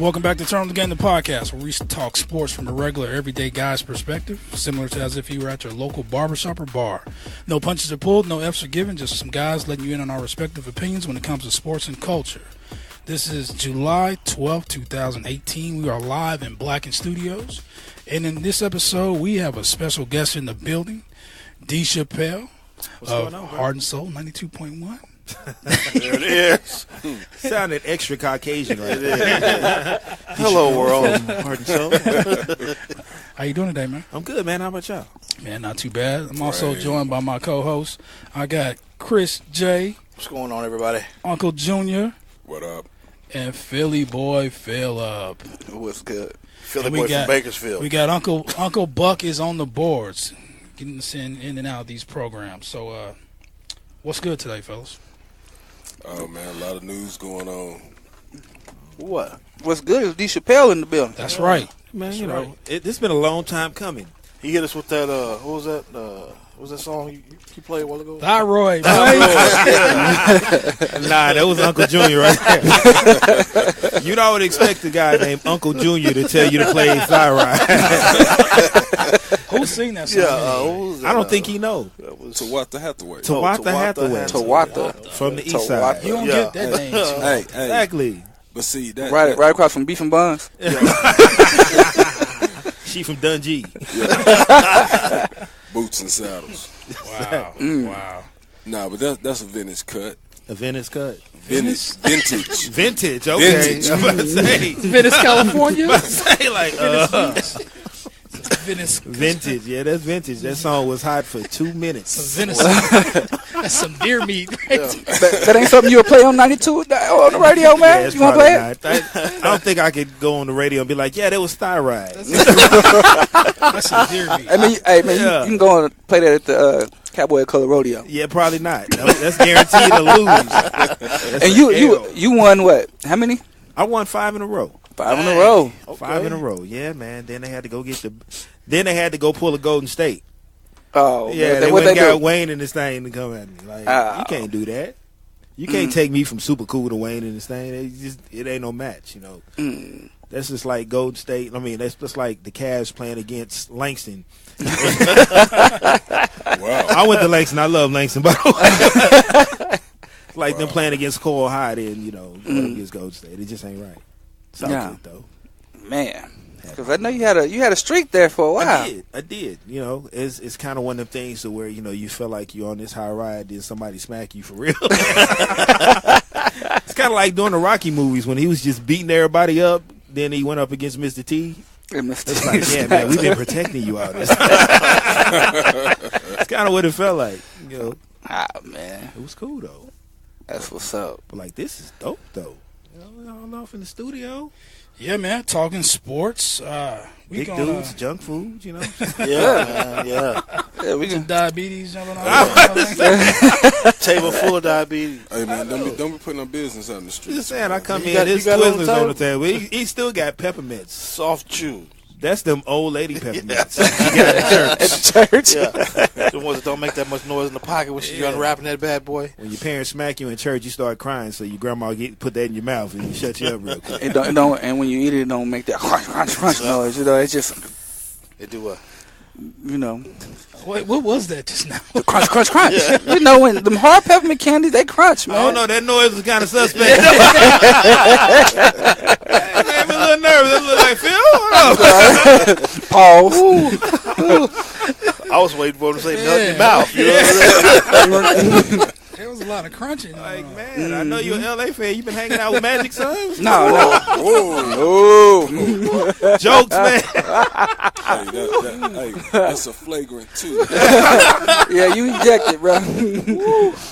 Welcome back to Turn on the Game, the podcast, where we talk sports from a regular, everyday guy's perspective, similar to as if you were at your local barbershop or bar. No punches are pulled, no F's are given, just some guys letting you in on our respective opinions when it comes to sports and culture. This is July 12th, 2018. We are live in Blacken Studios, and in this episode, we have a special guest in the building, D. Chappelle of Heart and Soul 92.1. There it is. Sounded extra Caucasian right there. Hello, world. Heart and Soul. How you doing today, man? I'm good, man. How about y'all? Man, not too bad. I'm also joined by my co-host. I got Chris J. What's going on, everybody? Uncle Junior. What up? And Philly Boy Phillip. What's good? Philly boy from Bakersfield. We got Uncle Buck is on the boards, getting us in and out of these programs. So, what's good today, fellas? Oh, man, a lot of news going on. What's good is D. Chappelle in the building. That's right. Man, That's you right. know, this been a long time coming. He hit us with that, what was that? What was that song you played a while ago? Thyroid, boy. Nah, that was Uncle Junior right there. You don't expect a guy named Uncle Junior to tell you to play thyroid. Who sing that song? Yeah, I don't think he know. Tawatha Hathaway. Tawatha Hathaway. Tawatha. From the east side. You don't get that name. too. Hey, Exactly. but see, that Right across from Beef and Buns. She from Dundee. boots and saddles. Wow. Wow. Nah, but that's a vintage cut. A Venice cut. Vintage. Vintage, okay. Vintage. I'm about to say. Venice, California. I'm about to say, like, Venice. vintage. Yeah, that's vintage. That song was hot for 2 minutes. Venice. That's some deer meat. That ain't something you would play on 92 on the radio, man? Yeah, it's you want to play it? probably not. I don't think I could go on the radio and be like, yeah, that was thyroid. That's some deer meat. Hey, man, Yeah. you can go and play that at the Cowboy Color Rodeo. Yeah, probably not. That's guaranteed to lose. That's And you won what? How many? I won 5 in a row. 5 in a row. 5 in a row. Yeah, man. Then they had to go Then they had to go pull a Golden State. Oh, Yeah, they what went they and got do? Wayne in this thing to come at me. Like, Oh. you can't do that. You can't take me from super cool to Wayne in this thing. It ain't no match, you know. That's just like Golden State. I mean, that's just like the Cavs playing against Langston. Wow. I went to Langston. I love Langston, but like them playing against Cole High and, you know, going against Golden State. It just ain't right. It's all good, though. Man. Because I know you had a streak there for a while. I did. You know, it's kind of one of them things to where, you know, you feel like you're on this high ride, then somebody smack you for real. It's kind of like doing the Rocky movies when he was just beating everybody up, then he went up against Mr. T. It's like, yeah, man, we've been protecting you all this time. It's kind of what it felt like. You know, Man. it was cool though. That's what's up. But like, this is dope though. You know, all off in the studio. Yeah, man. Talking sports. We Big gonna, dudes, junk food, you know. Yeah, yeah, we some can diabetes jumping on. table full of diabetes. Hey, man, don't be putting no business out in the street. Just saying, I come You in, got- there's you got it on Twizzlers the on the table. He still got peppermints. Soft chew. That's them old lady peppermints. At the church. Yeah. The ones that don't make that much noise in the pocket when you're unwrapping that bad boy. When your parents smack you in church, you start crying, so your grandma put that in your mouth and you shut you up real quick. It don't, and when you eat it don't make that crunch, crunch, crunch noise. You know, it's just, it do a, you know, Wait, what was that just now? the crunch, crunch, crunch. You know, when them hard peppermint candies, they crunch, man. I don't know, that noise was kind of suspect. It made me a little nervous. It looked like, Phil, hold Pause. I was waiting for him to say melt in your mouth. You know? There was a lot of crunching. Like, man, I know you're an LA fan. You been hanging out with Magic Sons? No. Whoa. Jokes, man. That's a flagrant too. Yeah, you ejected, bro.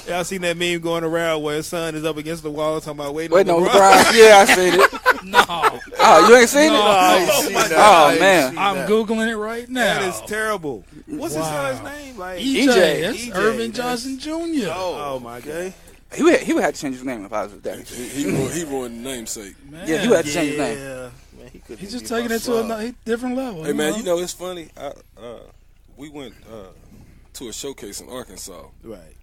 Y'all seen that meme going around where his son is up against the wall talking about waiting Waiting on on LeBron? LeBron. Yeah, I seen it. No. Oh, you ain't seen it? No, I ain't seen that. Oh, man. I'm Googling it right now. That is terrible. What's his son's name? Like EJ. That's EJ, Irvin that's- Johnson Jr. Oh my God. He would have to change his name if I was there. He ruined the namesake. Man. Yeah, he would have to change his name. Yeah. Man, he couldn't He's even just be taking my it to son. a different level. Hey, man, you know it's funny. We went to a showcase in Arkansas, Right.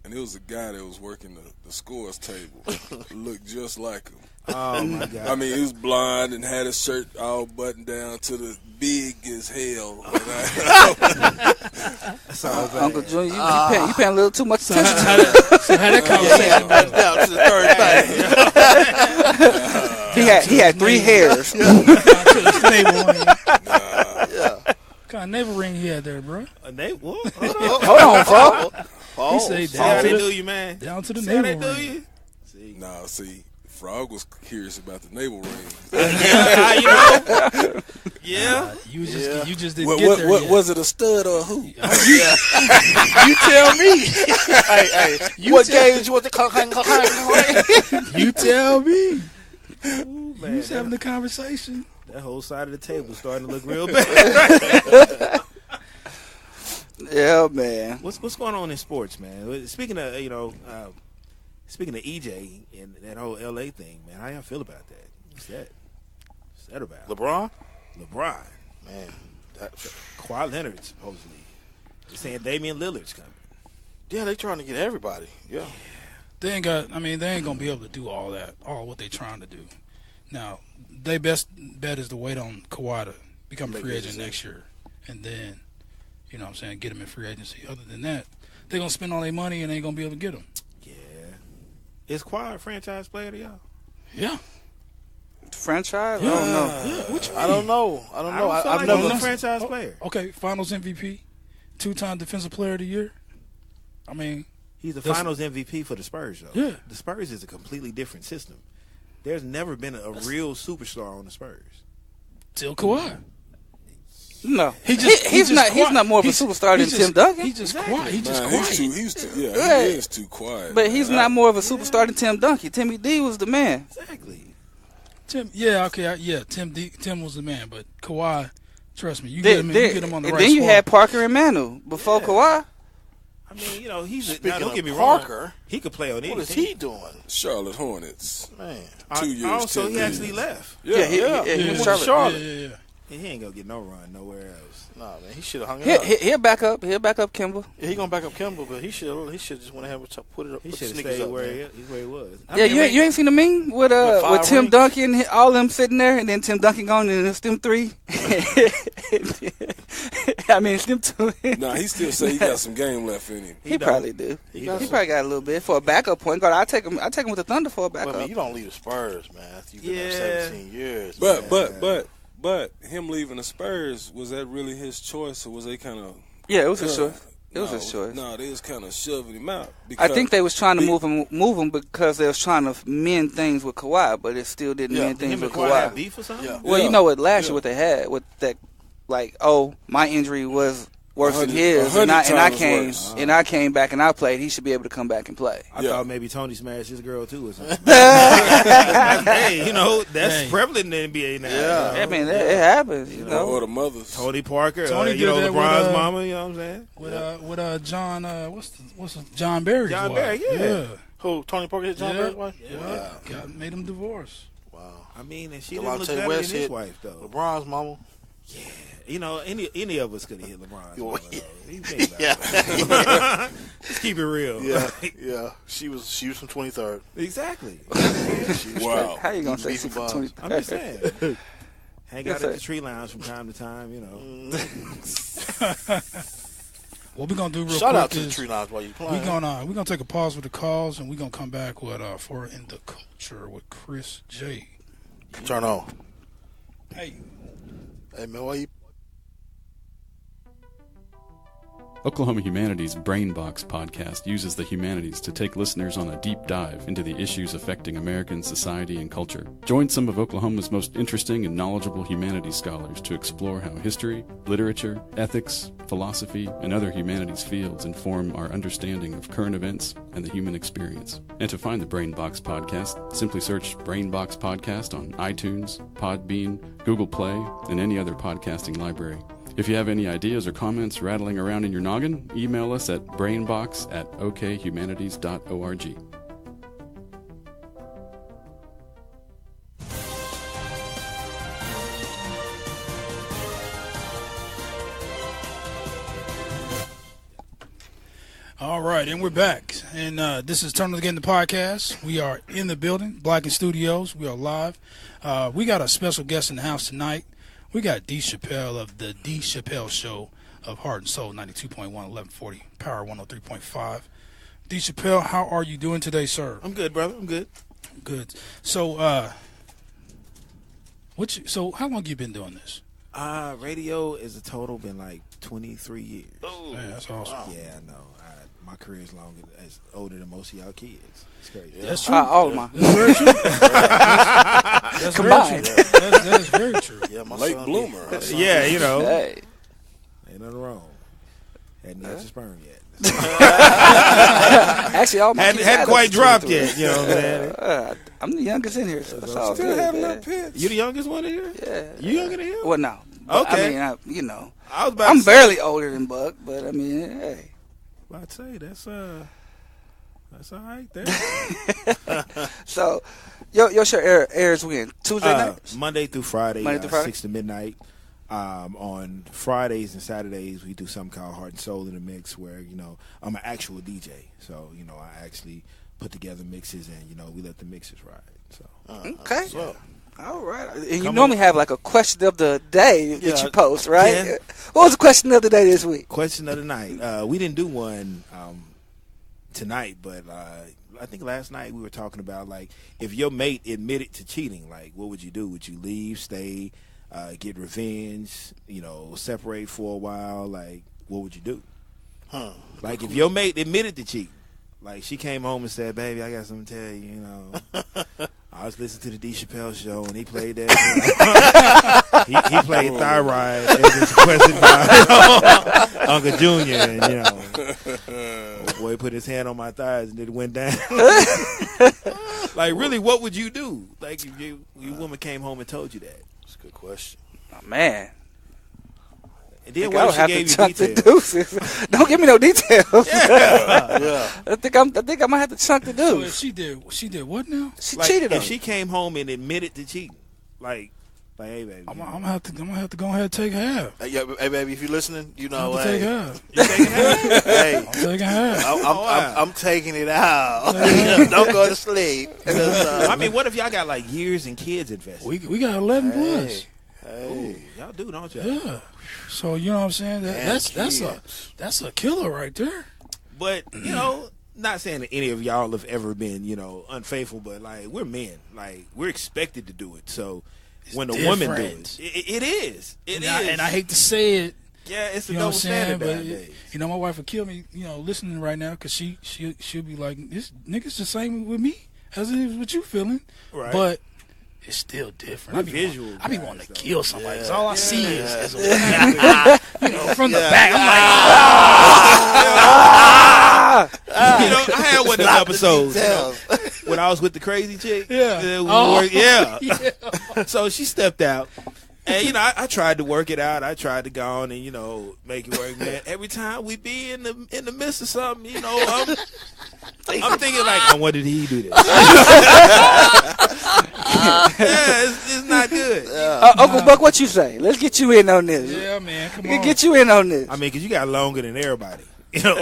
and it was a guy that was working the scores table. Looked just like him. Oh my God! I mean, he was blonde and had his shirt all buttoned down to the big as hell. Uncle Junior, you paying a little too much attention. So how that conversation down to the third thing. He had 3 hairs. What kind of navel ring he had there, bro? A navel? What? Hold on, bro. He say See how they down, do you, man? down to the See how they navel do ring. you? See. Nah, see, Frog was curious about the navel ring. Yeah, you know. Yeah. You just didn't What, get there yet. was it a stud or a hoop? You tell me. Hey, what gauge you want to You tell me. Ooh, man, You was having the conversation. that whole side of the table starting to look real bad. Yeah, man. What's going on in sports, man? Speaking of speaking of EJ and that whole LA thing, man, how y'all feel about that? What's that about? LeBron? LeBron, Man. Kawhi Leonard supposedly. They're saying Damian Lillard's coming. Yeah, they trying to get everybody. Yeah. They ain't gonna be able to do all what they trying to do. Now, their best bet is to wait on Kawhi to become a free agent next year, and then, you know what I'm saying, get him in free agency. Other than that, they're gonna spend all their money and ain't gonna be able to get him. Yeah. Is Kawhi a franchise player to y'all? Yeah. Franchise? I don't know. Yeah. What you mean? I don't know. I've I've never never. a franchise player. Okay, Finals MVP, 2-time Defensive Player of the Year. I mean, He's the Finals MVP for the Spurs, though. Yeah. The Spurs is a completely different system. There's never been a real superstar on the Spurs. till Kawhi. No, He's he's not more of a superstar than Tim Duncan. He's just quiet. He's just Man, quiet. he is too quiet. But he's not more of a superstar than Tim Duncan. Timmy D was the man. Exactly. Tim was the man, but Kawhi, trust me, you get him on the right Then you squad. had Parker and Manu before Kawhi. I mean, he's Speaking now, don't of get me Parker, wrong. He could play on anything. what is he doing? Charlotte Hornets. Man. 2 years. Also, 10 he years. actually left. Yeah, he went was to Charlotte. Yeah. He ain't gonna get no run nowhere else. Nah, man, he should have hung it up. He'll back up. He'll back up Kimba. Yeah, he gonna back up Kimball, but he should just went ahead and put it up. He Put should the have sneakers stayed up, where man. he was. Yeah, you ain't seen the meme with five Tim rings? Duncan, all them sitting there, and then Tim Duncan going and it's them 3. I mean, it's them 2. Nah, he still say he got some game left in him. He probably do. He got probably got a little bit for a backup point guard. I take him with the Thunder for a Well, backup. I mean, you don't leave the Spurs, man. After you've been there 17 years. But man. but him leaving the Spurs, was that really his choice, or was they kind of? Yeah, it was his choice. It was his choice. No, they was kind of shoving him out. I think they was trying to move him because they was trying to mend things with Kawhi, but it still didn't mend things with Kawhi. Beef or something? Yeah. Well, you know what? Last year what they had with that, like, my injury was worse than his, and I came back and I played. He should be able to come back and play. I thought maybe Tony smashed his girl too or something. Hey, that's prevalent in the NBA now. Yeah. I mean, it happens, you know. or the mothers. Tony Parker, Tony did that LeBron's with, mama. You know what I'm saying? With John, what's John Barry's John wife. Barry, yeah. Who? Tony Parker hit John Barry's wife? Yeah. Made him divorce. Wow. I mean, and she didn't look Delonte better West than his hit wife though. LeBron's mama. Yeah. Any of us could have hit LeBron's Yo, mama, yeah. though. You think about it. Let's keep it real. Yeah. She was from 23rd. Exactly. Wow. How you gonna say Beefy super Bob. 20? I'm just saying. Hang out Yes, at the tree lounge from time to time, What we're gonna do real Shout quick out to the is Tree Lounge while you we're playing. gonna take a pause with the calls, and we're gonna come back with For In The Culture with Chris J. Turn on. Hey. Hey, man, why you? Oklahoma Humanities Brainbox podcast uses the humanities to take listeners on a deep dive into the issues affecting American society and culture. Join some of Oklahoma's most interesting and knowledgeable humanities scholars to explore how history, literature, ethics, philosophy, and other humanities fields inform our understanding of current events and the human experience. And to find the Brainbox podcast, simply search Brainbox Podcast on iTunes, Podbean, Google Play, and any other podcasting library. If you have any ideas or comments rattling around in your noggin, email us at brainbox@okhumanities.org. All right, and we're back. And this is Turn of the Game, the podcast. We are in the building, Blacken Studios. We are live. We got a special guest in the house tonight. We got D. Chappelle of the D. Chappelle Show of Heart and Soul, 92.1, 1140, Power 103.5. D. Chappelle, how are you doing today, sir? I'm good, brother. I'm good. Good. So, how long you been doing this? Radio is a total been like 23 years. Oh, Man, that's awesome. Wow. Yeah, I know. My career is longer, as older than most of y'all kids. It's crazy. That's true. All of mine. That's very true. That's Combined. very true. That is very true. Yeah, my Late son bloomer. did. Yeah, you know, Hey. ain't nothing wrong. Hadn't had your sperm yet. Actually, all my kids Hadn't quite dropped 23. yet. You know what I'm saying? I'm the youngest in here, so that's all Still good, having man. that pitch. You the youngest one in here? Yeah. You younger than him? Well, no. But, Okay. I mean, I was about I'm to say, barely older than Buck, but I mean, hey. about to say that's all right there. So, your show airs when? Tuesday night? Monday through Friday, Monday through Friday? 6 to midnight. On Fridays and Saturdays, we do something called Heart and Soul in the Mix, where I'm an actual DJ, so I actually put together mixes, and we let the mixes ride. So Okay. So, All right. And you Come normally have like a question of the day that Yeah. you post, right? Yeah. What was the question of the day this week? question of the night. We didn't do one tonight, but I think last night we were talking about, like, if your mate admitted to cheating, like, what would you do? Would you leave, stay, get revenge, separate for a while? Like, what would you do? Like, if your mate admitted to cheating, like, she came home and said, "Baby, I got something to tell you, I was listening to the D. Chappelle Show, and he played that. he played Thyroid as requested by Uncle Junior, and old boy put his hand on my thighs, and it went down." Like, really, what would you do? Like, if your woman came home and told you that? that's a good question. Oh, man. And then I what don't if she have gave to you chunk the details? deuces. Don't give me no details. Yeah. I think I might have to chunk the So if deuce. she did what now? She Like, cheated on if me. she came home and admitted to cheating, like, hey, baby, I'm gonna have to go ahead and take half. Hey, baby, if you're listening, I'm gonna take half. you taking that? hey, I'm taking half. I'm taking it out. Don't go to sleep. I mean, what if y'all got like years and kids invested? We got 11 plus. Ooh, y'all do, don't you? Yeah. So you know what I'm saying? That's a killer right there. But not saying that any of y'all have ever been, unfaithful, but like, we're men, like, we're expected to do it. So when a woman do different. it is. It is. And I hate to say it, yeah, it's a you know what double I'm saying, standard but nowadays. my wife would kill me, listening right now, because she'll be like, this nigga's the same with me as it is with you feeling, Right. but it's still different. I be wanting to kill somebody. Cause all I see is a from the back. I'm like, I had one of them episodes when I was with the crazy chick. So she stepped out, and I tried to work it out. I tried to go on and make it work, man. Every time we be in the midst of something, I'm thinking like, oh, what did he do this? It's not good. Uncle Buck, what you say? Let's get you in on this. yeah, man, come Let's on. get you in on this. I mean, because you got longer than everybody. No.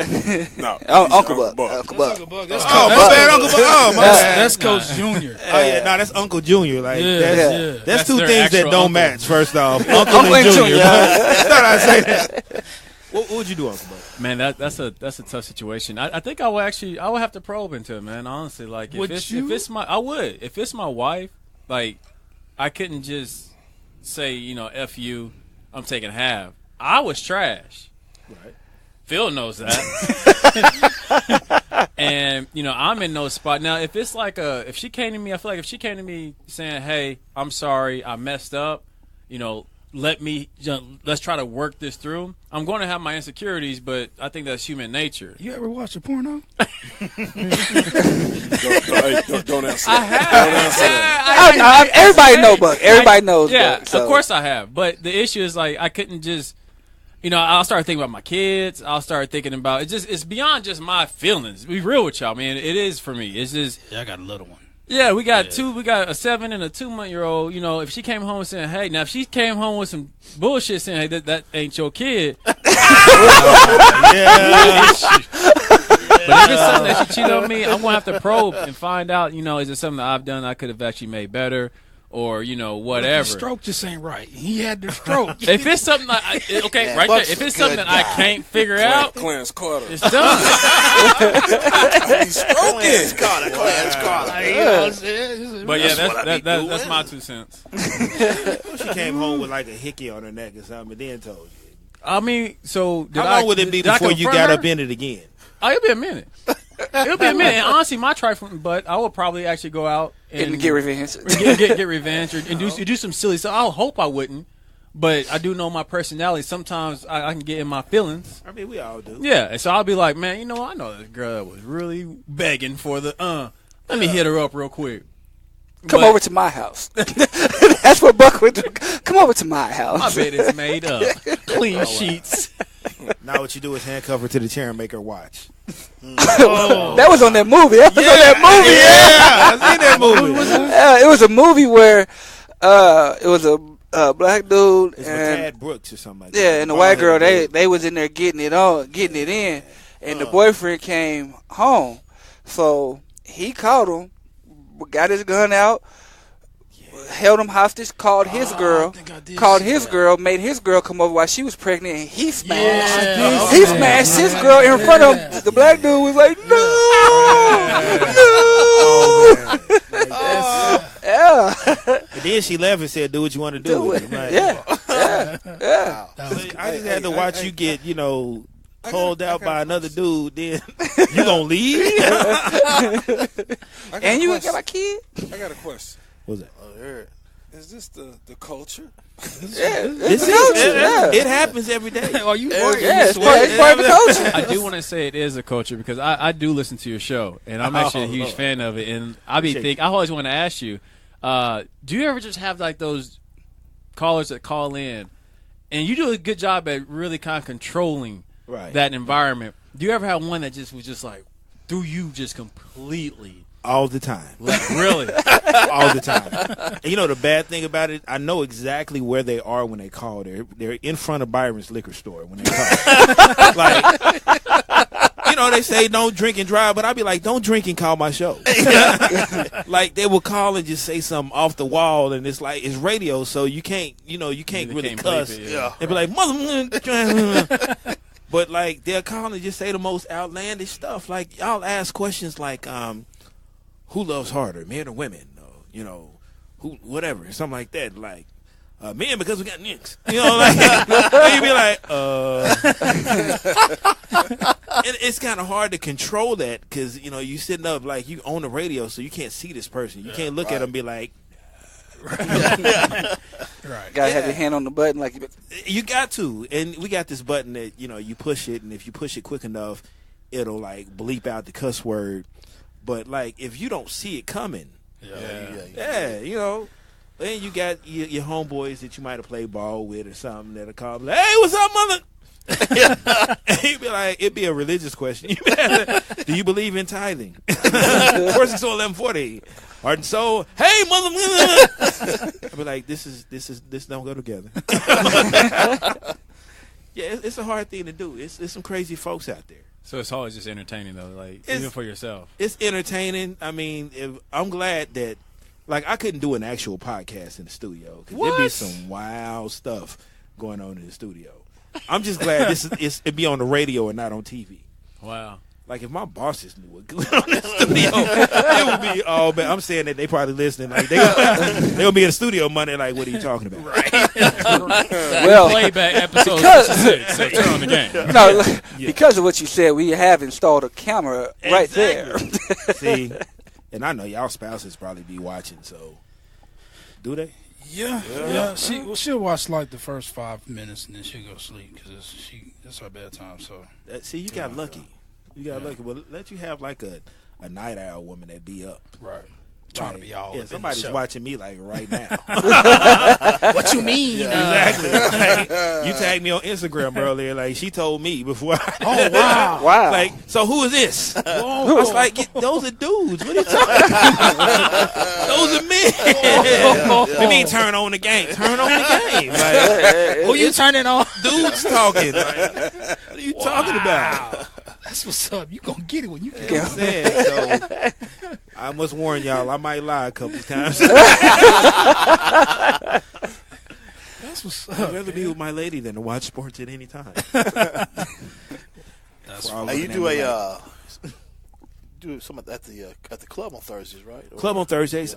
Uncle Buck. Uncle Buck. Uncle Buck, that's Oh, my bad, Uncle Buck. Oh, my bad. That's Coach Junior. Oh, yeah, no, that's Uncle Junior. Like, Yeah. that's two their things that actual don't uncle. match, first off. Uncle and Junior. That's not how I say that. What would you do, Uncle Buck? Man, that's a tough situation. I think I would have to probe into it, man. Honestly, like Would you? if it's my wife, like, I couldn't just say, F you, I'm taking half. I was trash. Right. Phil knows that. And, I'm in no spot. Now, if it's like if she came to me, I feel like if she came to me saying, "Hey, I'm sorry, I messed up, let's try to work this through," I'm going to have my insecurities, but I think that's human nature. You ever watch a porno? Don't answer I that. have. Everybody know Buck. Everybody knows Yeah, Buck. So. of course I have. But the issue is, like, I couldn't just, I'll start thinking about my kids. I'll start thinking about it's beyond just my feelings. Be real with y'all, man. It is for me. It's just, Yeah, I got a little one. yeah, we got we got a 7 and a 2-month-old. If she came home and saying, "Hey," now if she came home with some bullshit saying, "Hey, that ain't your kid," Yeah. if it's something that she cheated on me, I'm gonna have to probe and find out. Is it something that I've done I could have actually made better, or whatever. The stroke just ain't right. He had the stroke. If it's something right there. If it's something that I can't figure out, Clarence Carter. it's done. He's stroking. Clarence Carter. You know what I'm saying? But yeah, That's what I be that's doing. my 2 cents. She came home with like a hickey on her neck or something, and then told you. I mean, so How long would it be before you got up in it again? Oh, it'll be a minute. It'll be a minute. And honestly, my trifling butt, I will probably actually go out and get revenge. Get revenge or do some silly stuff. I hope I wouldn't, but I do know my personality. Sometimes I can get in my feelings. I mean, we all do. Yeah, and so I'll be like, man, I know this girl that was really begging for the let me hit her up real quick. Come over to my house. That's what Buck would do. Come over to my house. My bed is made up. Clean sheets. Now what you do is handcuff her to the chair and make her watch. That was on that movie. That was on that movie. Yeah, I seen that movie. It was a movie where it was a black dude It's with and Tad Brooks or something like that. yeah, and the white girl. They was in there getting it in, and the boyfriend came home, so he caught him, got his gun out. Held him hostage, called his girl, made his girl come over while she was pregnant, and he smashed. He smashed his girl in front of him. The black dude was like, no. Yeah. And then she left and said, "Do what you want to do." Like, Yeah. I just had to watch you get, called out by another dude. Then you gonna leave? And you got a kid? I got a question. What's that? Is this the culture? It happens every day. Are you? It's part of the culture. I do want to say it is a culture because I do listen to your show and I'm actually a huge fan of it. And I always want to ask you, do you ever just have like those callers that call in, and you do a good job at really kind of controlling that environment? Do you ever have one that just was just like threw you just completely? All the time. Like, really? All the time. And the bad thing about it, I know exactly where they are when they call. They're in front of Byron's liquor store when they call. They say don't drink and drive, but I'd be like, don't drink and call my show. Like, they will call and just say something off the wall, and it's like, it's radio, so you can't really cuss. They'd be like, mother. But, like, they'll call and just say the most outlandish stuff. Like, y'all ask questions like, who loves harder, men or women? Who, whatever, something like that. Like, men because we got nicks. And you be like, and it's kind of hard to control that because, you sitting up like you own the radio, so you can't see this person. You can't look at them and be like, Gotta have your hand on the button like you got to. And we got this button that, you push it, and if you push it quick enough, it'll like bleep out the cuss word. But, like, if you don't see it coming, then you got your homeboys that you might have played ball with or something that'll call, like, hey, what's up, mother? And you'd be like, it'd be a religious question. Do you believe in tithing? First it's 1140. Heart and soul, hey, mother. I'd be like, this don't go together. Yeah, it's a hard thing to do. It's some crazy folks out there. So it's always just entertaining, though, like, even for yourself. It's entertaining. I mean, I'm glad that, like, I couldn't do an actual podcast in the studio. Because there'd be some wild stuff going on in the studio. I'm just glad it'd be on the radio and not on TV. Wow. Like, if my bosses knew what was on the studio, it would be all bad. I'm saying that they probably listening. Like, they'll be in the studio Monday, like, what are you talking about? Right. Well, playback episode 66, so turn on the game. No, because of what you said, we have installed a camera right there. See, and I know y'all spouses probably be watching, so do they? Yeah. She'll watch like the first 5 minutes and then she'll go sleep because it's her bedtime. So see, you got lucky. You got lucky. Well, let you have like a night owl woman that be up. Right. Trying to be all yeah, somebody's watching me like right now. What you mean? Exactly. Like, you tagged me on Instagram earlier. Like, she told me before. Wow. Like, so who is this? I was like, those are dudes. What are you talking about? Those are men. You mean turn on the game? Turn on the game. Like, who you turning on? Dudes talking. Like, what are you talking about? That's what's up. You gonna get it when you get You know it. what I'm saying? So I must warn y'all, I might lie a couple times. That's what's I'd up. rather be with my lady than to watch sports at any time. That's You do do some at the club on Thursdays, right? Club on Thursdays.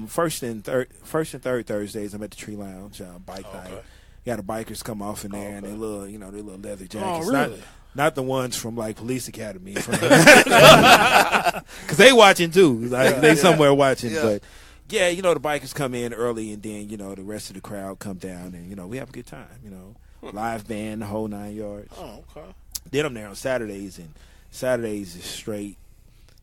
First and third Thursdays. I'm at the Tree Lounge. Bike night. Got the bikers come off in there and they little, they little leather jackets. Oh, really? Not the ones from like Police Academy, because they watching too. Like they somewhere watching, but. Yeah, the bikers come in early, and then the rest of the crowd come down, and we have a good time. Live band, the whole 9 yards. Oh, okay. Then I'm there on Saturdays, and Saturdays is straight.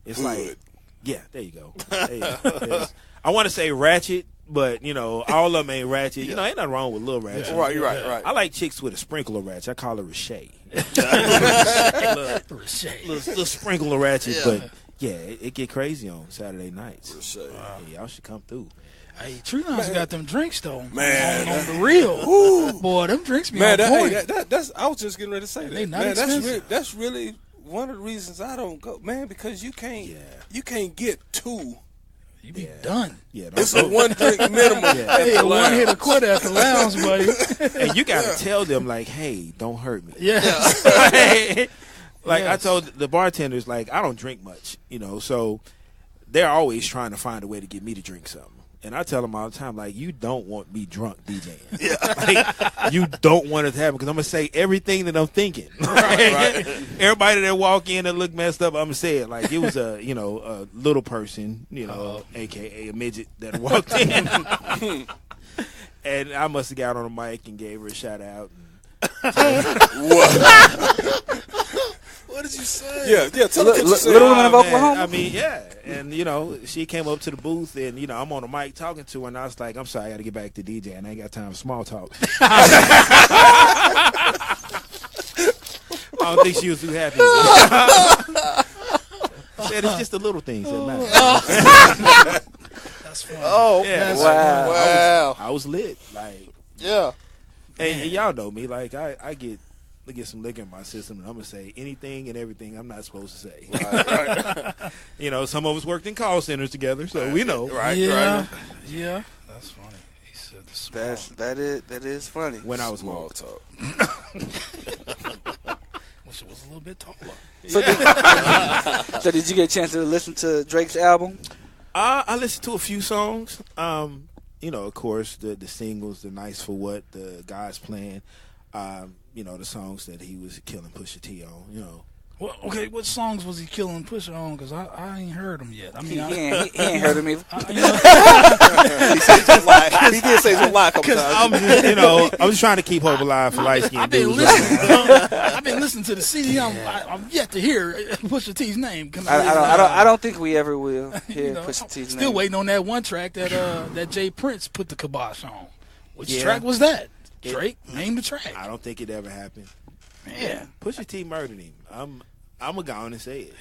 It's like, yeah, there you go. Yes. I want to say ratchet, but all of them ain't ratchet. Ain't nothing wrong with little ratchet. Right, you're right. I like chicks with a sprinkle of ratchet. I call her Rashay. little sprinkle of ratchet, but. Yeah, it get crazy on Saturday nights. Wow. Yeah, y'all should come through. Hey, Tree Lounge got them drinks though. Man, on the real. Boy, them drinks be on point. That's I was just getting ready to say that. They not man, expensive. that's really one of the reasons I don't go, man, because you can't get two. You be done. Yeah, it's a one drink minimum. Hey, one hit a quarter at the lounge, buddy. And you got to tell them like, hey, don't hurt me. Yeah. Like I told the bartenders, like I don't drink much, so they're always trying to find a way to get me to drink something. And I tell them all the time, like, you don't want me drunk DJing. Yeah. Like, you don't want it to happen because I'm going to say everything that I'm thinking. Right. Everybody that walk in and look messed up, I'm going to say it. Like, it was a little person, a.k.a. a midget that walked in. And I must have got on the mic and gave her a shout out. What did you say? Yeah. Tell me what you said. Little Women of Oklahoma. I mean, yeah. And she came up to the booth, and I'm on the mic talking to her, and I was like, "I'm sorry, I got to get back to DJ, and I ain't got time for small talk." I don't think she was too happy. I said it's just the little things that matter. That's funny. Oh, yeah, wow! I was lit, like yeah. And y'all know me, like I get some liquor in my system, and I'm gonna say anything and everything I'm not supposed to say. Right. Some of us worked in call centers together, so we know. Right. Yeah. That's funny. He said the small. That is funny. When I was small talk. Wish it was a little bit taller. So did you get a chance to listen to Drake's album? I listened to a few songs. Of course, the singles, the Nice for What, the God's Plan. The songs that he was killing Pusha T on, Well, okay, what songs was he killing Pusha on? Because I ain't heard them yet. I mean, he ain't heard them either. He did say some lie a couple times. I'm just trying to keep hope alive for light skinned dudes. I've been listening to the CD. I'm yet to hear Pusha T's name. I don't think we ever will hear Pusha T's name. Still waiting on that one track that Jay Prince put the kibosh on. Which track was that? Drake named the track. I don't think it ever happened. Man, Pusha T murdered him. I'm gonna go on and say it.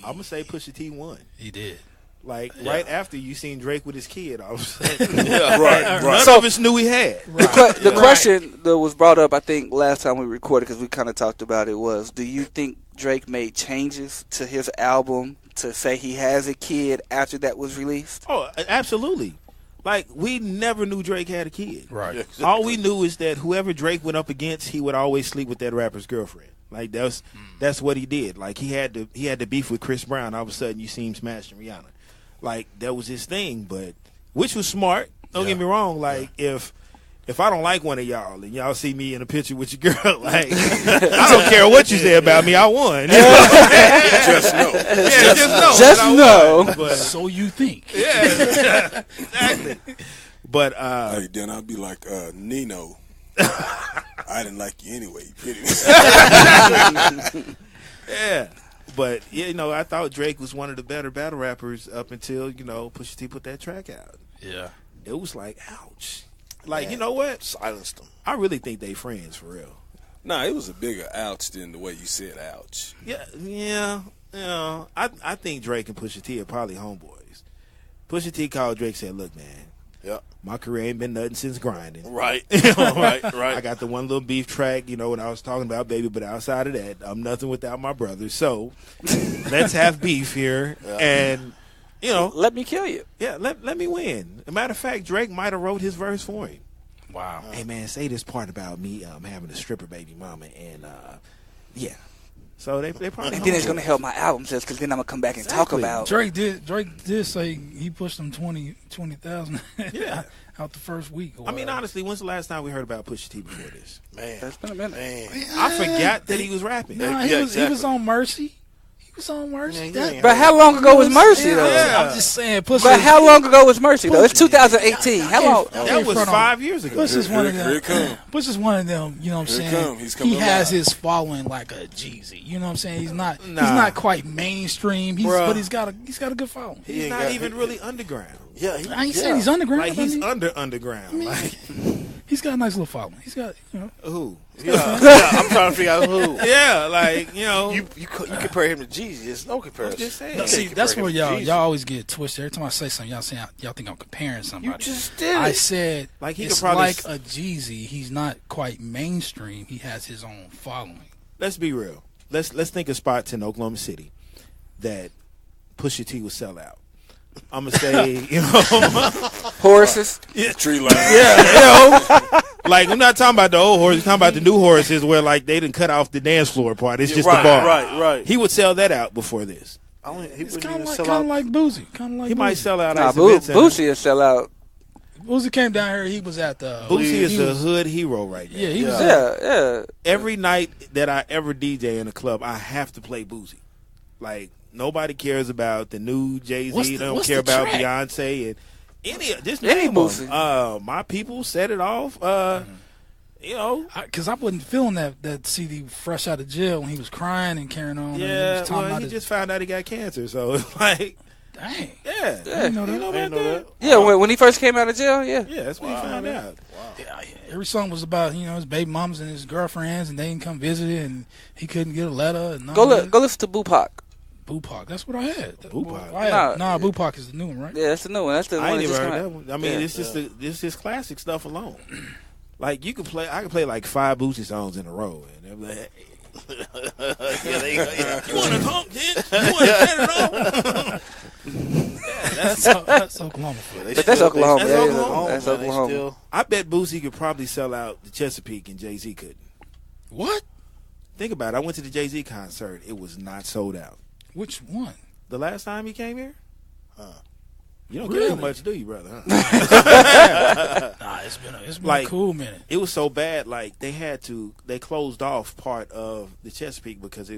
I'm gonna say Pusha T won. He did. Like right after you seen Drake with his kid, all of a sudden, right. None of us knew he had. The question that was brought up, I think, last time we recorded, because we kind of talked about it, was: do you think Drake made changes to his album to say he has a kid after that was released? Oh, absolutely. Like, we never knew Drake had a kid. Right. Yeah, exactly. All we knew is that whoever Drake went up against, he would always sleep with that rapper's girlfriend. Like, that's what he did. Like, he had to beef with Chris Brown. All of a sudden, you see him smashing Rihanna. Like, that was his thing, which was smart. Don't get me wrong. Like, if I don't like one of y'all and y'all see me in a picture with your girl, like, I don't care what you say about me, I won. Just know. Yeah, just know. But, so you think. Yeah, exactly. But hey, then I'll be like Nino. I didn't like you anyway. You pity me. Yeah. But I thought Drake was one of the better battle rappers up until Pusha T put that track out. Yeah. It was like, ouch. Like, you know what? Silenced them. I really think they friends for real. Nah, it was a bigger ouch than the way you said ouch. Yeah. I think Drake and Pusha T are probably homeboys. Pusha T called Drake, said, "Look, man, Yep. My career ain't been nothing since grinding. Right. Right. Right. I got the one little beef track, when I was talking about baby, but outside of that, I'm nothing without my brother. So let's have beef here, and let me kill you. Yeah, let me win. As a matter of fact, Drake might have wrote his verse for him. Wow. Hey man, say this part about me having a stripper baby mama, and yeah. So they probably. And then it's gonna help my album sales because then I'm gonna come back and talk about. Drake did say he pushed them 20,000 Yeah. out the first week. I mean, honestly, when's the last time we heard about Pusha T before this? Man. That's been a minute. Man. I forgot that he was rapping. Nah, he was on Mercy. He was on Mercy. Yeah, But how long ago was Mercy though? Yeah. I'm just saying. Push But how long ago was Mercy though? It's 2018. How long? That was 5 years ago. Push is one of Here it come. them. Push is one of them. You know what I'm Here it saying? come. He's coming He has alive. his following like a Jeezy. You know what I'm saying? He's not quite mainstream. Bruh. But he's got a good following. He's ain't not got- even really underground. Yeah. I ain't saying he's underground. Like but he's I mean, underground. Like he's got a nice little following. He's got who? Yeah. I'm trying to figure out who. Yeah, like You compare him to Jeezy. There's no comparison. just saying. You See, can't that's compare where him to y'all Jeezy. always get twisted. Every time I say something, y'all think I'm comparing somebody. You just did I it. said Like, he could it's probably like a Jeezy. He's not quite mainstream. He has his own following. Let's be real. Let's think of spots in Oklahoma City that Pusha T would sell out. I'm gonna say, Horses. Tree line. like I'm not talking about the old horses. I'm talking about the new horses where like they didn't cut off the dance floor part. It's just right, the bar. right. He would sell that out before this. He It's wouldn't kind even of sell out. like Boozy. Kind of like He might sell out. Nah, Ice Event Center. Boosie will sell out. Boozy came down here. He was at the. Boosie is he the was- hood hero right now. Yeah, he was. Yeah. Every night that I ever DJ in a club, I have to play Boosie. Like nobody cares about the new Jay-Z. What's They the- don't what's care the about track? Beyonce and just Any name 'em. Boosie. My people set it off. Because I wasn't feeling that CD fresh out of jail when he was crying and carrying on. and he Yeah, was talking well, about he his- just found out he got cancer, so it's like, Dang. yeah, I didn't know that. You know about that? Yeah, when he first came out of jail, yeah. Yeah, that's what he found out. Yeah, every song was about his baby mamas and his girlfriends, and they didn't come visit, and he couldn't get a letter. And Go listen to Bupac. Bupac. That's what I had. Bupac? Bupac is the new one, right? Yeah, that's the new one. That's the I one ain't that never just heard came that out. one. I mean, Yeah. it's just this is classic stuff alone. Like I could play like 5 Boosie songs in a row, and I'm like, you want to talk, kid? You want to set it off? That's Oklahoma. But that's Oklahoma. That's Yeah, Oklahoma. That's man. They Oklahoma. still- I bet Boosie could probably sell out the Chesapeake, and Jay-Z couldn't. What? Think about it. I went to the Jay-Z concert. It was not sold out. Which one? The last time he came here? You don't Really? care much, do you, brother? Huh? Nah, it's been Like- a cool minute. It was so bad, like they closed off part of the Chesapeake because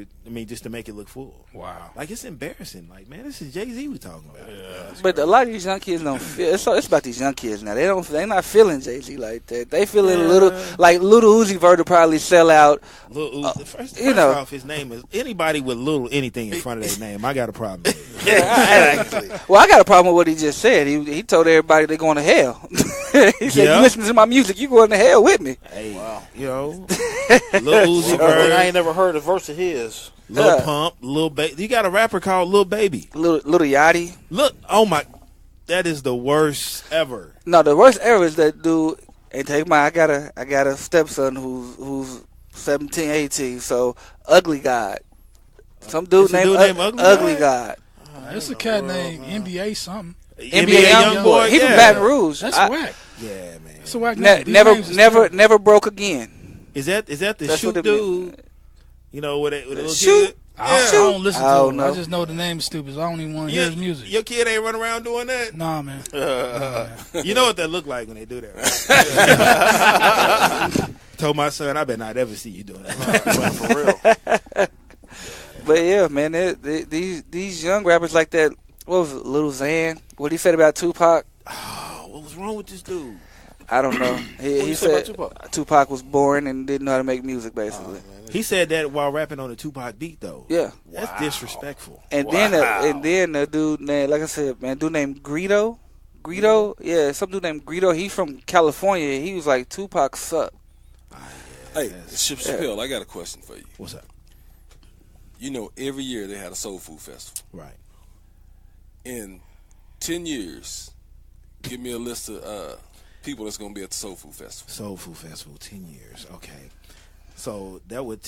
just to make it look full. Wow. Like it's embarrassing. Like, man, this is Jay-Z we talking about. But a lot of these young kids don't feel. It's about these young kids now. They're not feeling Jay-Z like that. They feeling a little like Little Uzi Vert will probably sell out. Lil Uzi, first you know. off, his name is anybody with little anything in front of their name. I got a problem with it. Yeah, Well, I got a problem with what he just said. He told everybody they're going to hell. He said, Yeah. "You listen to my music, you going to hell with me." Hey, Lil Uzi Vert, I ain't never heard a verse of his. Lil Pump, Lil Baby. You got a rapper called Lil Baby. Little Yachty. Look, oh my, that is the worst ever. No, the worst ever is that dude. And take my, I got a stepson who's 17, 18. So Ugly God. Some dude It's a named, dude named Ugly Ugly God? God. It's a cat named NBA something. NBA young boy. He from yeah. Baton Rouge. That's I- whack. Yeah, man. That's a whack name. These names is Never terrible. broke again. Is that the That's shoot what it dude? You know, with a little Shoot. kid? I don't listen I to don't him. know. I just know the name is stupid. So I don't even want to hear his music. Your kid ain't running around doing that. Nah, man. You know what that look like when they do that, right? Told my son, I better not ever see you doing that. For real. But yeah, man, these young rappers like that. What was it, Lil Xan? What he said about Tupac? Oh, what was wrong with this dude? I don't know. He you say said about Tupac was boring and didn't know how to make music, basically. He said that while rapping on the Tupac beat, though. Yeah. That's disrespectful. And then a dude named, like I said, man, dude named Greedo. Yeah, some dude named Greedo. He's from California. He was like, Tupac sucked. Hey, Chip Chappelle, I got a question for you. What's up? You know, every year they had a soul food festival. Right. In 10 years, Give me a list of people that's going to be at the Soul Food Festival. Soul Food Festival, 10 years. Okay. So that would,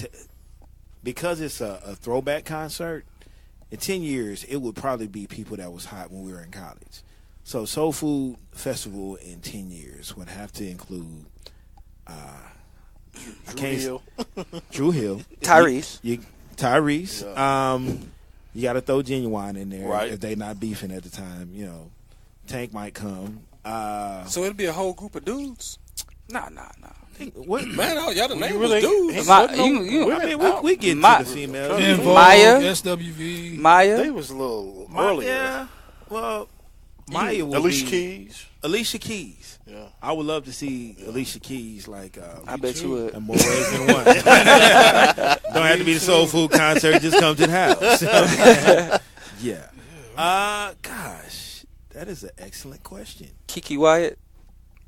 because it's a throwback concert, in 10 years, it would probably be people that was hot when we were in college. So Soul Food Festival in 10 years would have to include Drew Hill. Tyrese. Tyrese. Yeah. You got to throw Genuine in there Right. if they not beefing at the time. Tank might come. So it'd be a whole group of dudes? Nah. What? Man, y'all the name really- was dudes. We get to the females. In Vogue, Maya. SWV. Maya. They was a little earlier. Yeah. Well, Maya will Alicia be Keys. Alicia Keys. Yeah. I would love to see Alicia Keys like I bet you would. in more ways than one. Don't have to be the Soul Food concert. Just come to the house. Yeah. Gosh, that is an excellent question. Kiki Wyatt.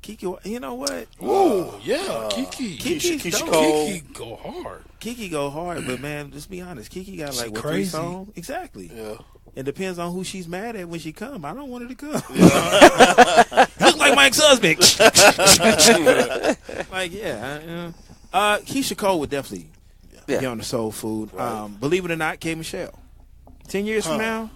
Kiki, you know what? Ooh, yeah, Kiki. Keisha dope. Cole. Kiki go hard. Kiki go hard, but man, just be honest. Kiki got She like 3 crazy. songs. Exactly. Yeah. It depends on who she's mad at when she come. I don't want her to come. Look like Mike's husband. Keisha Cole would definitely be on the Soul Food. Right. Believe it or not, K. Michelle. 10 years from now,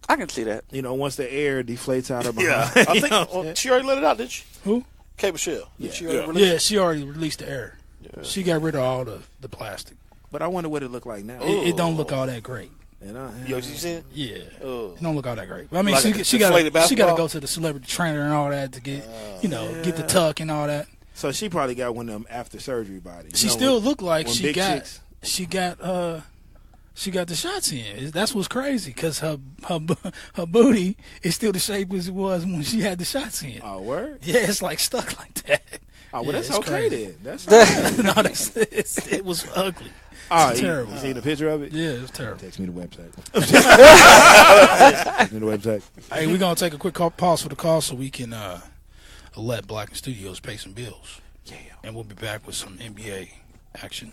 I can see that. once the air deflates out of her Yeah. behind. I you think know what I'm saying? she already let it out, did she? Who? K. Michelle. Did she already Yeah. release Yeah, she already released the air. She got rid of all the plastic. But I wonder what it look like now. It don't look all that great. You know? it? You know what you said? Yeah, Oh. it don't look all that great. I mean, Like a she got deflated to basketball? go to the celebrity trainer and all that to get get the tuck and all that. So she probably got one of them after surgery bodies. She still looked like when she big got chicks- she got the shots in. That's what's crazy because her booty is still the shape as it was when she had the shots in. Oh, word? Yeah, it's like stuck like that. Oh, well, Yeah, that's it's okay crazy. then. That's No, it was ugly. oh, It's terrible. You seen the picture of it? Yeah, it was terrible. Text me the website. Text me the website. Hey, we're gonna take a quick pause for the call so we can let Blacken Studios pay some bills. Yeah. And we'll be back with some NBA action.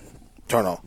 Turn on.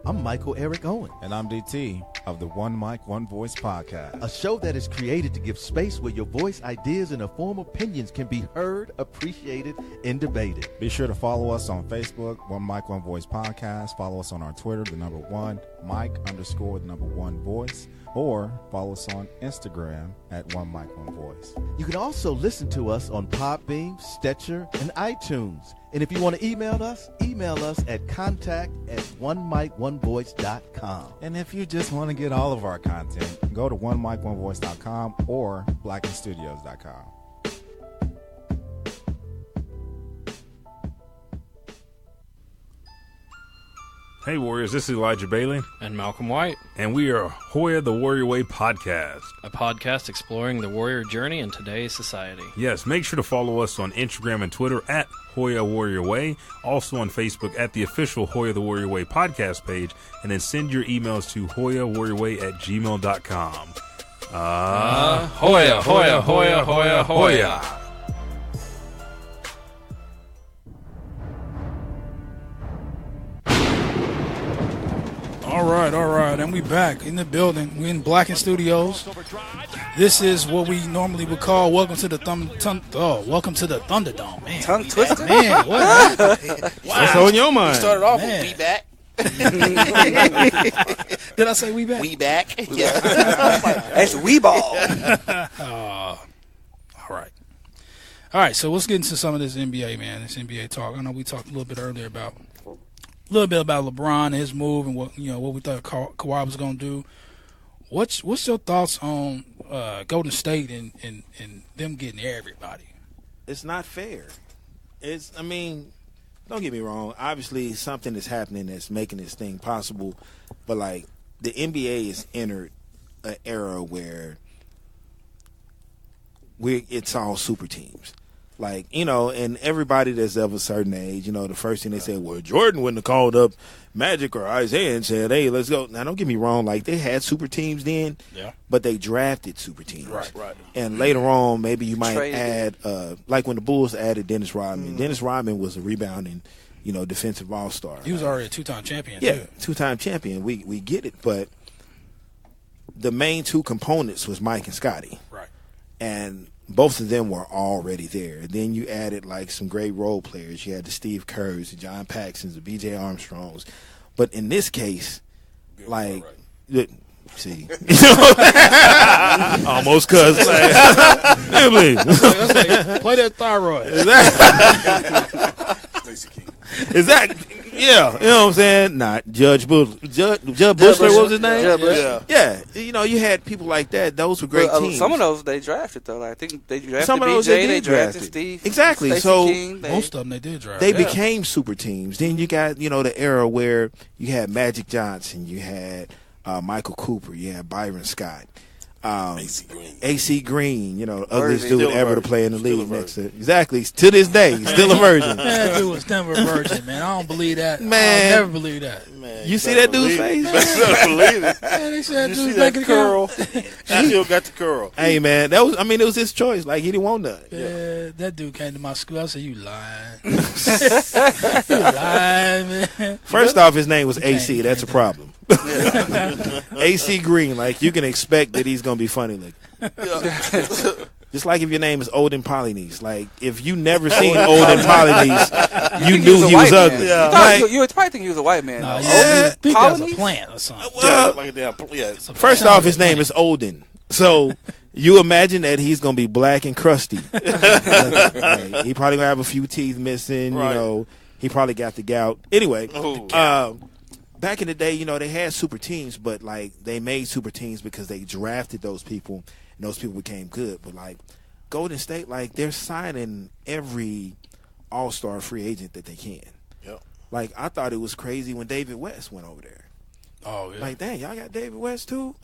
I'm Michael Eric Owen, And I'm DT of the One Mic, One Voice podcast. a show that is created to give space where your voice, ideas, and informed opinions can be heard, appreciated, and debated. Be sure to follow us on Facebook, One Mic, One Voice podcast. Follow us on our Twitter, the number 1 Mic _ the number 1 Voice. Or follow us on Instagram at One Mic, One Voice. You can also listen to us on Podbean, Stitcher, and iTunes. And if you want to email us at contact@onemikonevoice.com. And if you just want to get all of our content, go to onemikonevoice.com or blackenstudios.com. Hey Warriors, this is Elijah Bailey, And Malcolm White, and we are Hoya the Warrior Way podcast. a podcast exploring the warrior journey in today's society. Yes, make sure to follow us on Instagram and Twitter at Hoya Warrior Way, also on Facebook at the official Hoya the Warrior Way podcast page, and then send your emails to hoyawarriorway@gmail.com. Hoya, Hoya, Hoya, Hoya, Hoya. All right, and we back in the building. We in Blacken Studios. This is what we normally would call welcome to the Thunderdome, man. Tongue twister. Man, what? What's on your mind? Started off Man. with We Back. Did I say we back? We Back. Yeah. That's we ball. All right. So let's get into some of this NBA, man. This NBA talk. I know we talked a little bit earlier about LeBron and his move and what we thought Kawhi was going to do. What's your thoughts on Golden State and them getting everybody? It's not fair. Don't get me wrong. Obviously, something is happening that's making this thing possible. But, like, the NBA has entered an era where it's all super teams. Like, and everybody that's of a certain age, the first thing they say, well, Jordan wouldn't have called up Magic or Isaiah and said, hey, let's go. Now, don't get me wrong. Like, they had super teams then, but they drafted super teams. Right. And later on, maybe you might Traded. add, like when the Bulls added Dennis Rodman. Dennis Rodman was a rebounding defensive all-star. He was already a two-time champion. Yeah, too. two-time champion. We get it, but the main two components was Mike and Scotty. Right. And both of them were already there. And then you added like some great role players. You had the Steve Kerrs, the John Paxsons, the B.J. Armstrongs. But in this case, like, see, almost cuss. Play that thyroid. Is that? Yeah, you know what I'm saying? Not Judge Bushler. What was his name? Judge Bushler. Yeah, you had people like that. Those were great teams. Some of those they drafted though. Like, I think they drafted some of those BJ. they drafted Steve. Exactly. Stacey So King, most of them they did draft. They became super teams. Then you got the era where you had Magic Johnson, you had Michael Cooper, you had Byron Scott. AC Green, the ugliest dude ever to play in the league next to exactly to this day, he's still a virgin. That dude was never a virgin, man. I don't believe that. Man, I'll never believe that. Man, you see that dude's face? Better believe it. Man, they said you dude's see that making curl? He still got the curl. Hey man, it was his choice. Like, he didn't want none. Yeah, that dude came to my school. I said, "You lying? You lying, man." First off, his name was AC. That's a problem. AC Green, like, you can expect that he's gonna be funny looking. Just like if your name is Olden Polynice. Like, if you never seen Olden Polynice, you knew he was ugly. Yeah. You would probably think he was a white man. No, you think that's a plant or something. First off, his name is Olden. So you imagine that he's going to be black and crusty. Like, he probably going to have a few teeth missing. Right. He probably got the gout. Anyway, back in the day, they had super teams, but, like, they made super teams because they drafted those people. And those people became good. But, like, Golden State, like, they're signing every all-star free agent that they can. Yep. Like, I thought it was crazy when David West went over there. Oh, yeah. Like, dang, y'all got David West, too?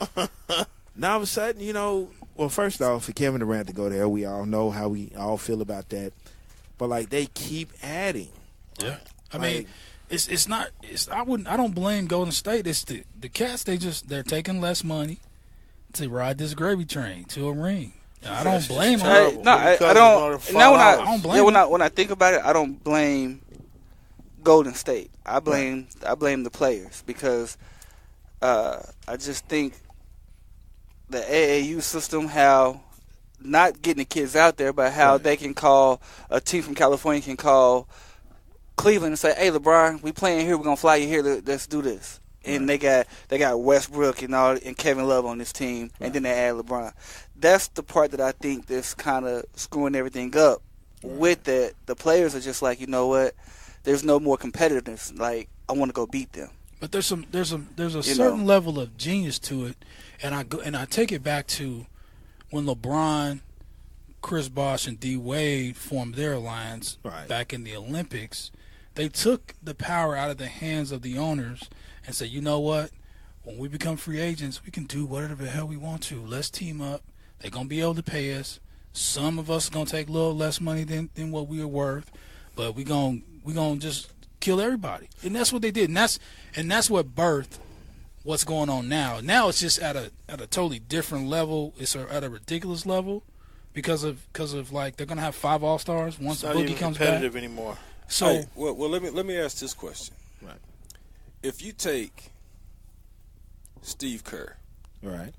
Now, all of a sudden, well, first off, for Kevin Durant to go there, we all know how we all feel about that. But, like, they keep adding. Yeah. I mean, I don't blame Golden State. It's the cats, they're taking less money to ride this gravy train to a ring. I don't blame them. I don't. Now when I think about it, I don't blame Golden State. I blame the players because I just think the AAU system, how not getting the kids out there, but how they can call a team from California can call Cleveland and say, "Hey, LeBron, we playing here. We're gonna fly you here. Let's do this." And they got Westbrook and Kevin Love on this team, and then they add LeBron. That's the part that I think that's kind of screwing everything up. With that, the players are just like, you know what? There's no more competitiveness. Like, I want to go beat them. But there's a certain level of genius to it, and I take it back to when LeBron, Chris Bosh, and D Wade formed their alliance back in the Olympics. They took the power out of the hands of the owners and said, you know what? When we become free agents, we can do whatever the hell we want to. Let's team up. They're going to be able to pay us. Some of us are going to take a little less money than what we are worth, but we're going to just kill everybody. And that's what they did. And that's what birthed what's going on now. Now it's just at a totally different level. It's at a ridiculous level because of like they're going to have 5 All-Stars once Boogie comes back. Competitive anymore. So hey, well, let me ask this question. Right. If you take Steve Kerr, right?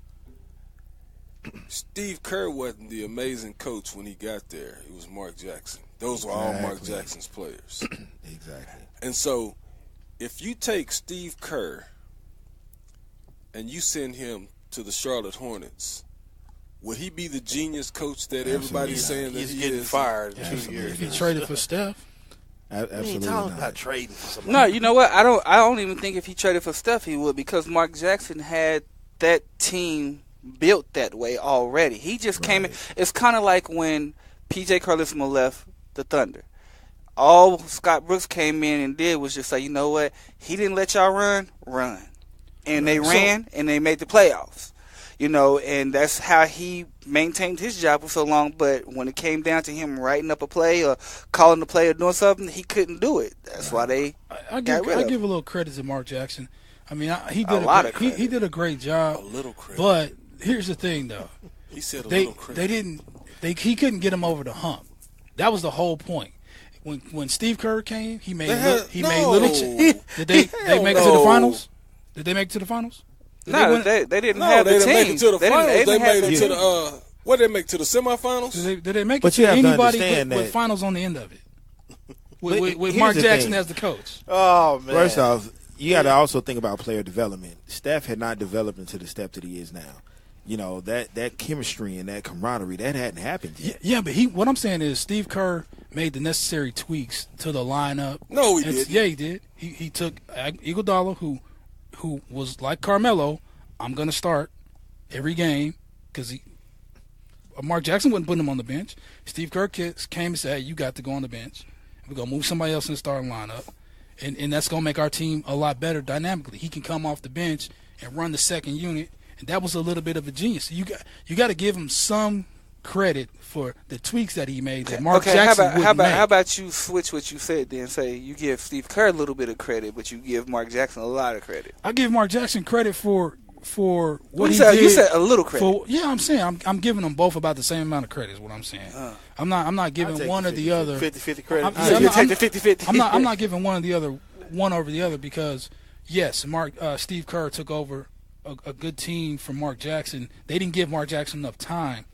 Steve Kerr wasn't the amazing coach when he got there. It was Mark Jackson. Those were all Mark Jackson's players. Exactly. And so, if you take Steve Kerr and you send him to the Charlotte Hornets, would he be the genius coach that everybody's saying that he's he getting is? fired in 2 years? If he traded for Steph. Absolutely talking not. about trading for somebody. No, you know what? I don't even think if he traded for Steph he would, because Mark Jackson had that team built that way already. He just came in. It's kind of like when P.J. Carlesimo left the Thunder. All Scott Brooks came in and did was just say, you know what? He didn't let y'all run. And they ran and they made the playoffs. You know, and that's how he maintained his job for so long. But when it came down to him writing up a play or calling the play or doing something, he couldn't do it. That's why they I give a little credit to Mark Jackson. I mean, he did a great job. A little credit. But here's the thing, though. He said a little credit. He couldn't get him over the hump. That was the whole point. when Steve Kerr came, he made no. little. Did they make it to the finals? Did they make it to the finals? No, they didn't have the team. They didn't make it to the finals. They made it to the the what did they make to the semifinals? Did they make But it you to have to anybody understand with that- finals on the end of it? With here's Mark the Jackson thing. as the coach. Oh man. First off, you got to also think about player development. Steph had not developed into the step that he is now. You know, that chemistry and that camaraderie, that hadn't happened yet. Yeah, but what I'm saying is Steve Kerr made the necessary tweaks to the lineup. No, he didn't. Yeah, he did. He took Iguodala, who was like Carmelo. I'm going to start every game because Mark Jackson wasn't putting him on the bench. Steve Kerr came and said, hey, you got to go on the bench. We're going to move somebody else in the starting lineup. And that's going to make our team a lot better dynamically. He can come off the bench and run the second unit. And that was a little bit of a genius. You got to give him some credit for the tweaks that he made that Mark Jackson wouldn't make. How about you switch what you said then? Say you give Steve Kerr a little bit of credit, but you give Mark Jackson a lot of credit. I give Mark Jackson credit for what he did. did. You said a little credit. I'm saying I'm giving them both about the same amount of credit is what I'm saying. I'm not giving one or the other 50-50 credit. I'm not giving one or the other one over the other because yes, Steve Kerr took over a good team from Mark Jackson. They didn't give Mark Jackson enough time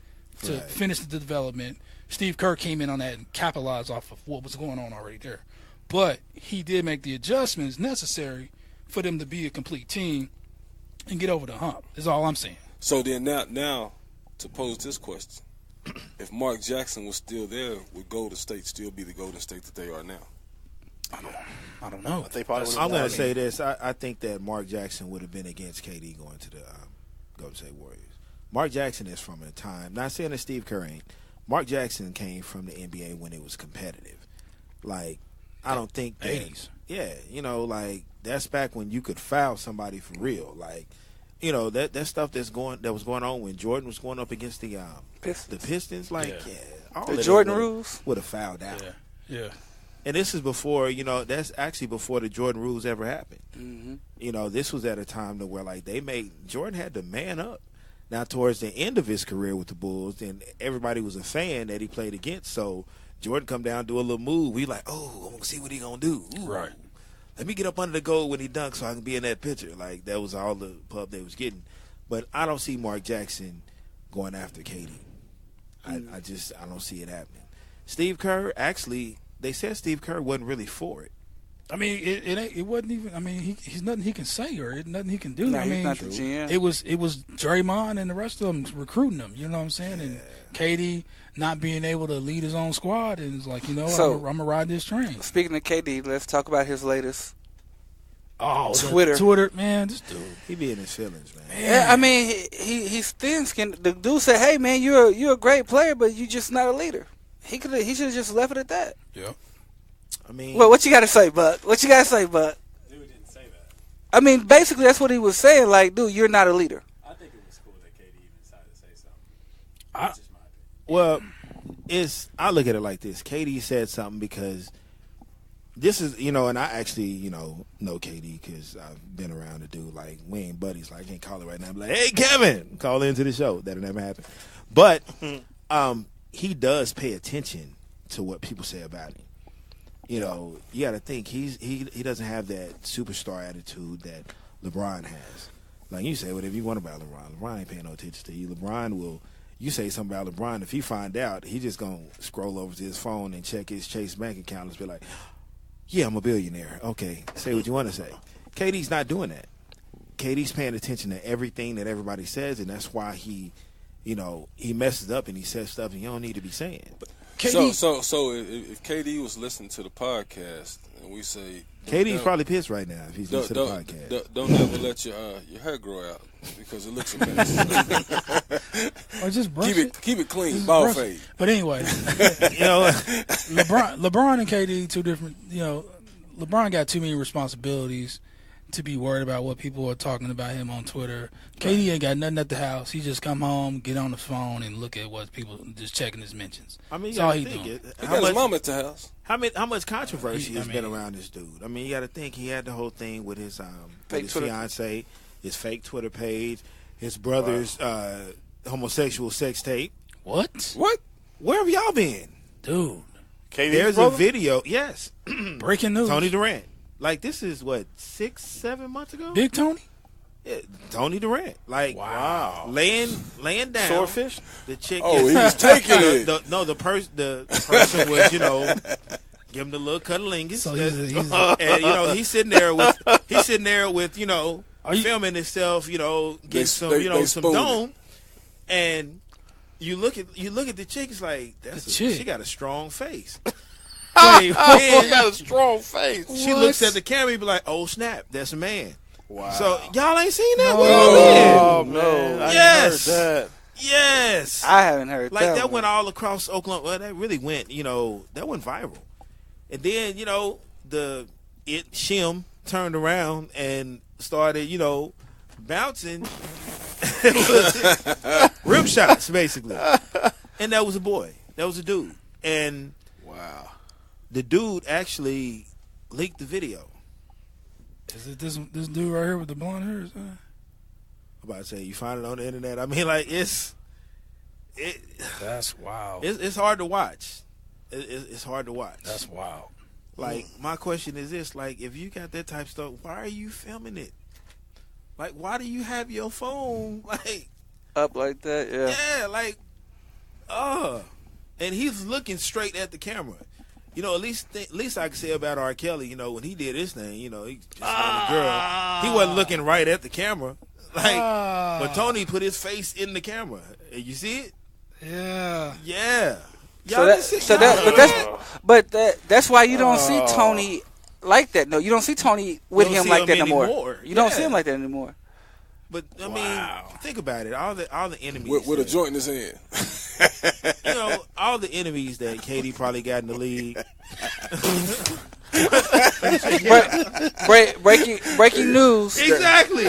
to finish the development. Steve Kerr came in on that and capitalized off of what was going on already there. But he did make the adjustments necessary for them to be a complete team and get over the hump, is all I'm saying. So then now to pose this question. If Mark Jackson was still there, would Golden State still be the Golden State that they are now? I don't know. I'm going to say this. I think that Mark Jackson would have been against KD going to the Golden State Warriors. Mark Jackson is from a time, not saying that Steve Kerr ain't. Mark Jackson came from the NBA when it was competitive. Like, I don't think that. 80s. Yeah, you know, like, that's back when you could foul somebody for real. Like, you know, that stuff that was going on when Jordan was going up against the Pistons. Like, all the of Jordan them rules would have fouled out. Yeah. And this is before, you know, that's actually before the Jordan rules ever happened. Mm-hmm. You know, this was at a time where, like, Jordan had to man up. Now, towards the end of his career with the Bulls, then everybody was a fan that he played against. So Jordan come down, do a little move. We like, oh, I want to see what he going to do. Ooh, right. Let me get up under the goal when he dunks so I can be in that picture. Like, that was all the pub they was getting. But I don't see Mark Jackson going after KD. I don't see it happening. Steve Kerr, actually, they said Steve Kerr wasn't really for it. I mean, it wasn't even. I mean, he's nothing he can say or nothing he can do. No, I mean, he's not the GM. it was Draymond and the rest of them recruiting him. You know what I'm saying? And KD not being able to lead his own squad, and it's like, you know, I'm gonna ride this train. Speaking of KD, let's talk about his latest. Twitter, man, this dude, he be in his feelings, man. Yeah, I mean, he's thin-skinned. The dude said, "Hey, man, you're a great player, but you're just not a leader." He should have just left it at that. Yeah. I mean, well, what you got to say, Buck? What you got to say, Buck? Dude didn't say that. I mean, basically, that's what he was saying. Like, dude, you're not a leader. I think it was cool that KD even decided to say something. That's just my opinion. Well, I look at it like this. KD said something because this is, you know, and I actually, you know KD because I've been around the dude. Like, we ain't buddies. Like, I can't call it right now. I'm like, hey, Kevin, call into the show. That'll never happen. But he does pay attention to what people say about him. You know, you got to think he doesn't have that superstar attitude that LeBron has. Like, you say whatever you want about LeBron. LeBron ain't paying no attention to you. LeBron will. You say something about LeBron, if he find out, he just gonna scroll over to his phone and check his Chase bank account and be like, "Yeah, I'm a billionaire." Okay, say what you want to say. KD's not doing that. KD's paying attention to everything that everybody says, and that's why he messes up and he says stuff you don't need to be saying. But KD, so if KD was listening to the podcast and we say KD's probably pissed right now if he's listening to the podcast. Don't ever let your hair grow out because it looks a mess. Or just brush keep it clean, ball fade. But anyway, you know, LeBron and KD two different. You know, LeBron got too many responsibilities to be worried about what people are talking about him on Twitter. KD ain't got nothing at the house. He just come home, get on the phone, and look at what people just checking his mentions. I mean, that's all he doing. He got his mom at the house. How much controversy has been around this dude? I mean, you got to think he had the whole thing with his fiance, his fake Twitter page, his brother's homosexual sex tape. What? Where have y'all been, dude? There's brother? a video. Yes. Breaking news. Tony Durant. Like, this is, 6-7 months ago? Big Tony? Yeah, Tony Durant. Like, Wow. laying down. Swordfish? The chick. Oh, he was taking it. The person was, give him the little cunnilingus. So and he's sitting there with filming himself, getting some dome, and you look at the chick. It's like she got a strong face. She got a strong face. She looks at the camera and be like, "Oh snap, that's a man." Wow. So y'all ain't seen that? Oh no! I Yes. ain't heard that. Yes. I haven't heard like that one. went all across Oklahoma. Well, that really went. That went viral. And then Shim turned around and started bouncing rim shots basically. And that was a boy. That was a dude. And Wow. the dude actually leaked the video. Is it this dude right here with the blonde hair? I'm about to say, you find it on the internet. I mean, like, That's wild. it's hard to watch. It's hard to watch. That's wild. Like, my question is this: like, if you got that type of stuff, why are you filming it? Like, why do you have your phone like Up like that, yeah. Yeah, like, and he's looking straight at the camera. At least I can say about R. Kelly, when he did his thing, he just had a girl. He wasn't looking right at the camera. Like, but Tony put his face in the camera. And you see it? Yeah. Yeah. That's why you don't see Tony like that. No, you don't see Tony with him like that no more. You don't see him like that anymore. But I mean, think about it. All the enemies with a joint in his hand. All the enemies that KD probably got in the league. Breaking news. Exactly.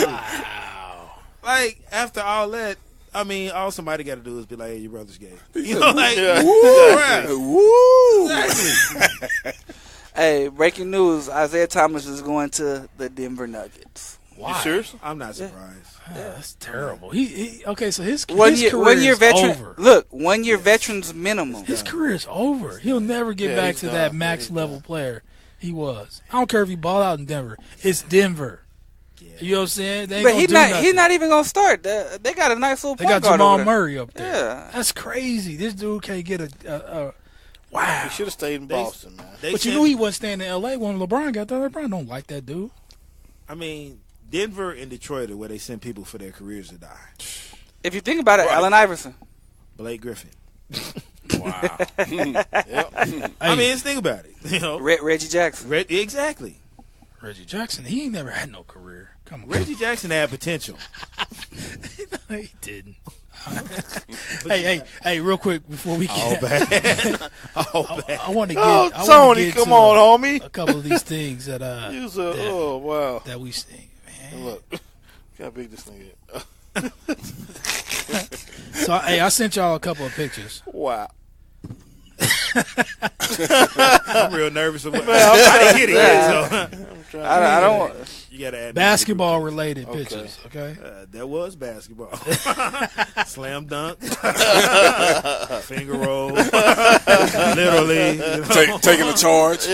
Wow. Like, after all that, I mean, all somebody got to do is be like, "Hey, your brother's gay." Woo! Exactly. Hey, breaking news: Isaiah Thomas is going to the Denver Nuggets. Why? You serious? I'm not surprised. That's terrible. He okay. So his one year is veteran. over. Look, 1 year veterans minimum. His career is over. He'll never get back to that max level player he was. I don't care if he ball out in Denver. It's Denver. Yeah. You know what I'm saying? They ain't he's not even gonna start. They got a nice little. They got Jamal Murray up there. Yeah, that's crazy. This dude can't get a wow. He should have stayed in Boston, man. But you knew he wasn't staying in L.A. when LeBron got there. LeBron don't like that dude. I mean, Denver and Detroit are where they send people for their careers to die. If you think about it, Allen Iverson, Blake Griffin. Wow. Yep. I mean, just think about it. Reggie Jackson. Exactly. Reggie Jackson, he ain't never had no career. Come on. Reggie Jackson had potential. No, he didn't. Hey, real quick before we get all bad. I want to get Tony, come on, homie. A couple of these things that wow. that we see, man. Look, look how big this thing is. So I sent y'all a couple of pictures. Wow. I'm real nervous about I didn't get it yet, so I don't want. You gotta add basketball related pictures, okay? That was basketball. Slam dunk, finger roll, literally taking a charge.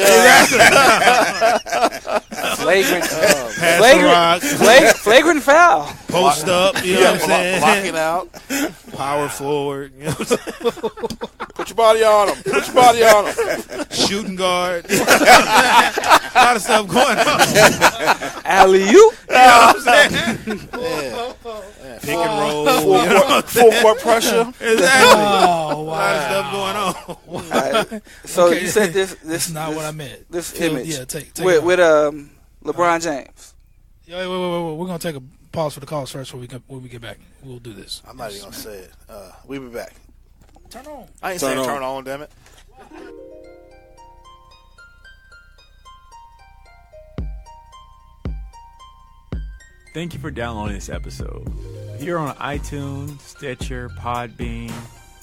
Flagrant foul. Post up, you know what I'm saying? Blocking out. Power forward. You know what I'm saying? Put your body on him. Put your body on him. Shooting guard. A lot of stuff going on. Alley-oop. You know what I'm saying? Pick and roll. Full court pressure. Exactly. Oh, wow. A lot of stuff going on. Right. So you said this is not what I meant. This image. Yeah, take with LeBron James. Wait. We're gonna take a pause for the calls first when we get back. We'll do this. I'm not even gonna say it. We'll be back. Turn on. I ain't saying turn on, damn it. Thank you for downloading this episode. If you're on iTunes, Stitcher, Podbean,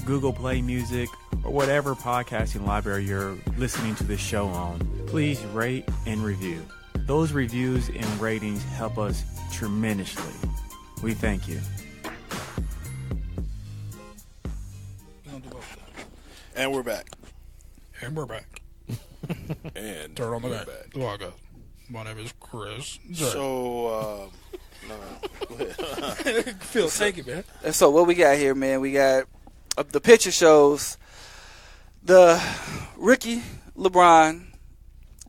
Google Play Music, or whatever podcasting library you're listening to this show on, please rate and review. Those reviews and ratings help us tremendously. We thank you. And we're back. And we're back. And Turn on the we're back. Oh, I got. My name is Chris. So, no, go ahead. Phil, take it, man. And so what we got here, man? We got the picture shows the Ricky LeBron,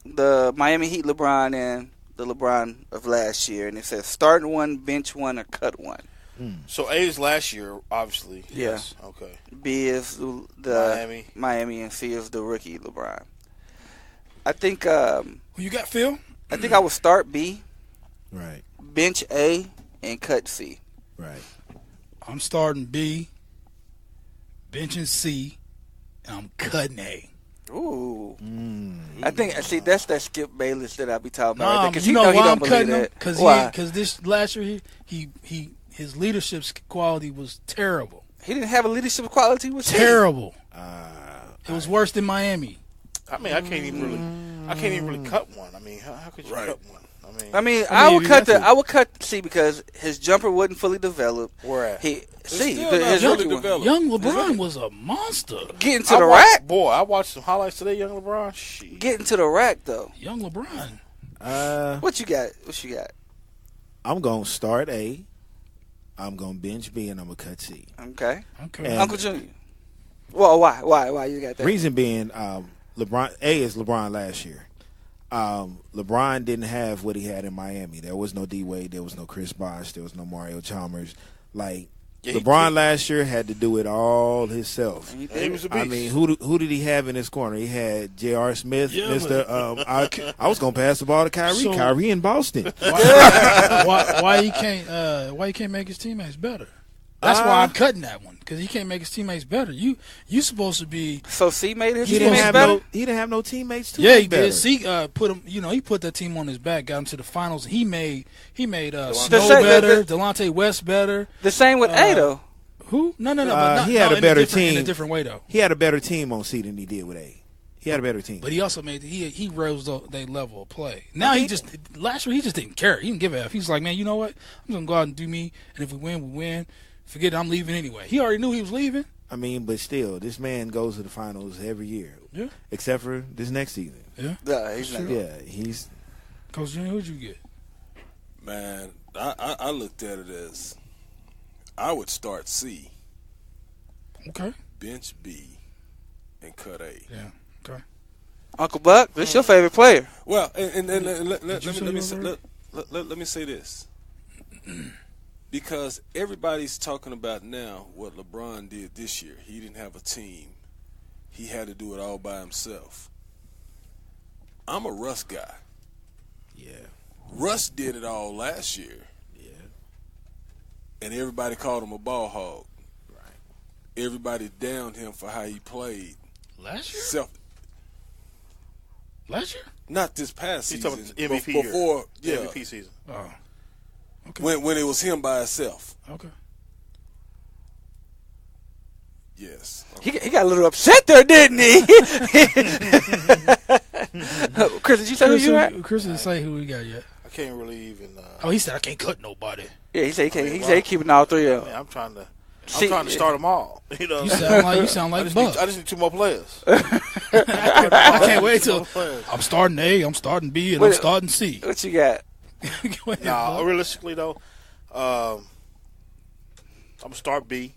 the Miami Heat LeBron, and the LeBron of last year, and it says start one, bench one, or cut one. So A is last year, obviously. Yeah. Yes. Okay. B is the Miami, and C is the rookie LeBron. I think. Who you got, Phil? I think I would start B, Right. bench A, and cut C. Right. I'm starting B, benching C, and I'm cutting A. Ooh. I think, see, that's that Skip Bayless that I be talking about. Nah, Because you know he why don't I'm believe cutting him? that. Because this last year his leadership quality was terrible. He didn't have a leadership quality. Was terrible. It was worse than Miami. I mean, I can't even really cut one. I mean, how could you cut one? I would cut C because his jumper wasn't fully developed. Where at? His young, rookie one. young LeBron was a monster. Getting to the rack. Boy, I watched some highlights today, young LeBron. Shit. Getting to the rack though. Young LeBron. What you got? I'm gonna start A. I'm gonna bench B, and I'm gonna cut C. Okay. And Uncle Junior. Well, why you got that? Reason being, LeBron. A is LeBron last year. LeBron didn't have what he had in Miami. There was no D Wade. There was no Chris Bosh. There was no Mario Chalmers. LeBron last year had to do it all himself. He was a beast. I mean, who did he have in his corner? He had J.R. Smith, Mr. I was gonna pass the ball to Kyrie. So, Kyrie in Boston. Why he can't make his teammates better? That's why I'm cutting that one, because he can't make his teammates better. You supposed to be. So C made his He teammates better. He didn't have no teammates to Yeah, he make better. did. C put him. He put that team on his back, got him to the finals. He made Snow same- better, Delonte West better. The same with A though. Who? No. But he had a better in team a different way though. He had a better team on C than he did with A. He had a better team. But he also made he rose their level of play. Now last year he just didn't care. He didn't give a F. He was like, man, you know what? I'm gonna go out and do me, and if we win, we win. Forget it, I'm leaving anyway. He already knew he was leaving. I mean, but still, this man goes to the finals every year. Yeah. Except for this next season. Yeah. He's not. Yeah, he's. Coach Junior, who'd you get? Man, I looked at it as I would start C. Okay. Bench B and cut A. Yeah. Okay. Uncle Buck, this your favorite player. Well, and let me say this. Because everybody's talking about now what LeBron did this year. He didn't have a team. He had to do it all by himself. I'm a Russ guy. Yeah. Russ did it all last year. Yeah. And everybody called him a ball hog. Right. Everybody downed him for how he played. Last year? Last year? Not this past season. MVP before, year. MVP season. Oh. Okay. When it was him by himself. Okay. Yes. He got a little upset there, didn't he? Chris, did you say who you at? Chris didn't say who we got yet. I can't really even. He said I can't cut nobody. Yeah, he said he can't. He said he keeping all three of them. I'm trying to start them all. You know, You sound like Buck. I just need two more players. I can't wait till I'm starting A, I'm starting B, and I'm starting C. What you got? Go ahead, Nah, Buck. realistically though, I'm gonna start B.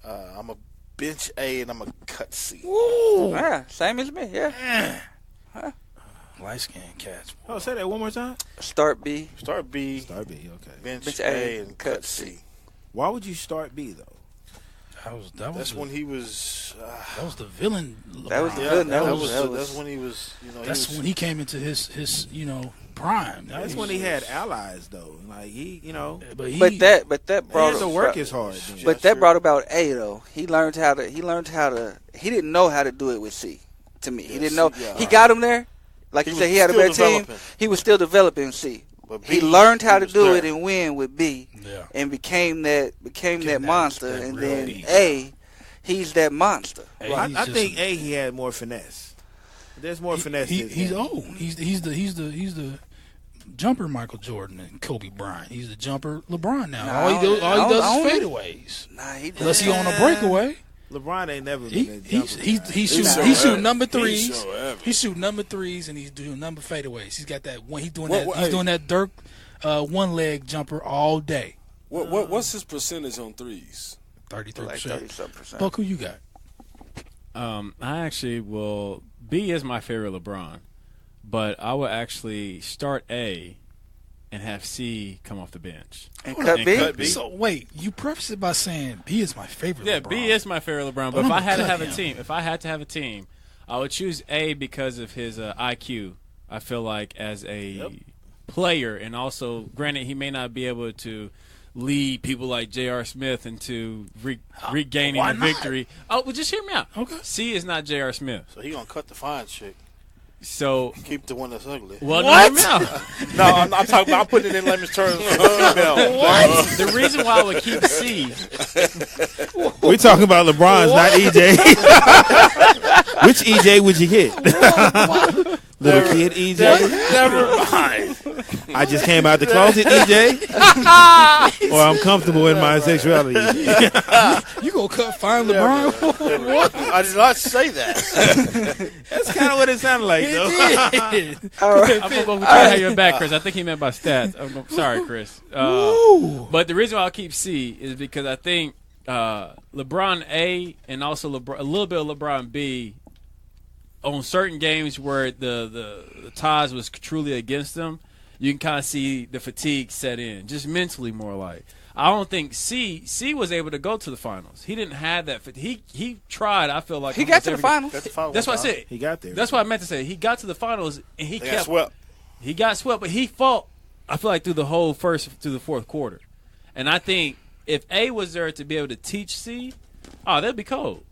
I'm a bench A and I'm a cut C. Ooh, yeah, same as me. Yeah. Light skinned cats. Oh, say that one more time. Start B. Start B. Start B. Okay. Bench A and cut C. Why would you start B though? That's when he was. That was the villain. That was the Yeah, villain. that's when he was. You know, That's when he came into his prime. That's when he had allies though. Like he, But that he brought had to work his hard. Then. But that brought about A though. He learned how to. He didn't know how to do it with C. To me, he didn't know. He got him there. Like you said, he had a better team. He was still developing C. But he learned how to do it and win with B, and became that monster. And then beast. A, he's that monster. I think A, he had more finesse. There's more finesse. He's old. He's the jumper Michael Jordan and Kobe Bryant. He's the jumper LeBron now. Nah, all he does is don't- fadeaways. Nah, he Unless he on a breakaway. LeBron ain't never been a jumper guy. He's shooting number threes. He's shooting number threes and he's doing number fadeaways. He's got that one. He's doing that Dirk one leg jumper all day. What's his percentage on threes? 33%. Like 30-something%. Buck, who you got? I actually will. B is my favorite LeBron, but I will actually start A and have C come off the bench. And cut B? So wait, you preface it by saying B is my favorite. Yeah, LeBron. B is my favorite LeBron. But if I had to have a team, I would choose A because of his IQ. I feel like as a player, and also, granted, he may not be able to lead people like J.R. Smith into regaining the victory. Oh, well, just hear me out. Okay. C is not J.R. Smith. So he gonna cut the fine chick. So keep the one that's ugly. Well, what? No, I'm talking about. I'm putting it in layman's terms. What? The reason why I would keep C. We're talking about LeBron's, not EJ. Which EJ would you get? Little kid EJ? Never mind. I just came out the closet, EJ? Or I'm comfortable in my sexuality? You gonna cut fine LeBron? What? I did not say that. That's kind of what it sounded like, though. I'm going to have your back, Chris. I think he meant by stats. Sorry, Chris. But the reason why I'll keep C is because I think LeBron A and also a little bit of LeBron B on certain games where the ties was truly against them, you can kind of see the fatigue set in, just mentally more like. I don't think C was able to go to the finals. He didn't have that. He tried. I feel like he got to the finals. That's what I said. He got there. That's what I meant to say. He got to the finals and he got swept. He got swept, but he fought. I feel like through the whole through the fourth quarter, and I think if A was there to be able to teach C, that'd be cold.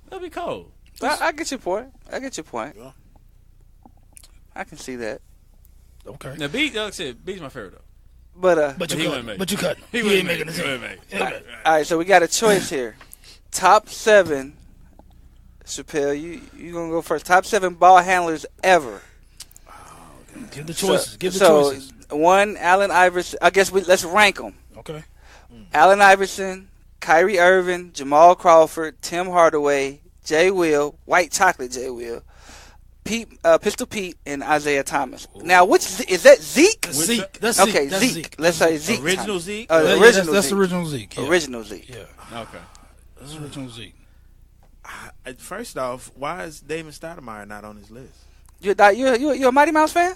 That'd be cold. I get your point. Yeah. I can see that. Okay. Now B, like I said, B's my favorite though. But you cut. He ain't making the team. All right, so we got a choice here. Top 7. Chappelle, you gonna go first. Top 7 ball handlers ever. Give the choices. So 1, Allen Iverson. I guess let's rank them. Okay. Allen Iverson, Kyrie Irving, Jamal Crawford, Tim Hardaway, Jay Will, White Chocolate Jay Will, Pistol Pete, and Isaiah Thomas. Now, which is that Zeke? Zeke. That's okay, Zeke. Zeke. Let's say Zeke. Original Zeke? That's original Zeke. Yeah. Original Zeke. Yeah. Okay. That's original Zeke. First off, why is Damon Stoudemire not on his list? You're a Mighty Mouse fan?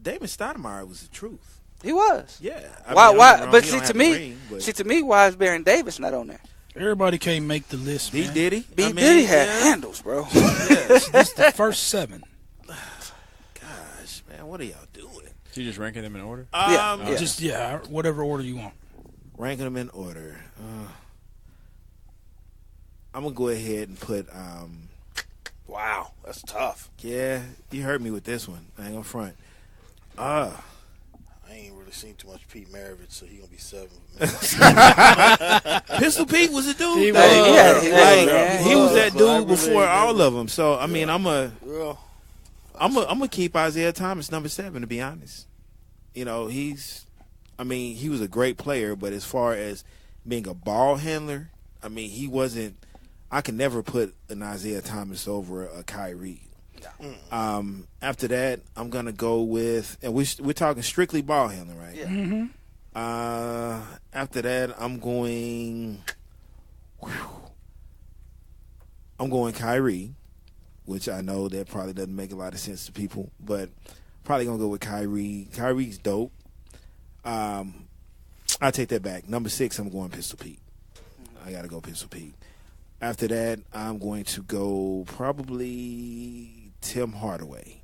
Damon Stoudemire was the truth. He was. Yeah. Why? But see, to me, why is Baron Davis not on there? Everybody can't make the list. B. Diddy. Diddy had handles, bro. This is the first 7. Gosh, man, what are y'all doing? So you just ranking them in order? Whatever order you want. Ranking them in order. I'm gonna go ahead and put. Wow, that's tough. Yeah, you heard me with this one. I ain't gonna front. I ain't really seen too much Pete Maravich, so he gonna be 7. Pistol Pete was a dude. He was that dude before all of them. So I mean, I'm gonna keep Isaiah Thomas number 7. To be honest, he was a great player, but as far as being a ball handler, I mean, he wasn't. I can never put an Isaiah Thomas over a Kyrie. After that, I'm gonna go with, and we're talking strictly ball handling, right? Yeah. Mm-hmm. After that, I'm going Kyrie, which I know that probably doesn't make a lot of sense to people, but probably gonna go with Kyrie. Kyrie's dope. I take that back. Number 6, I'm going Pistol Pete. I gotta go Pistol Pete. After that, I'm going to go probably Tim Hardaway.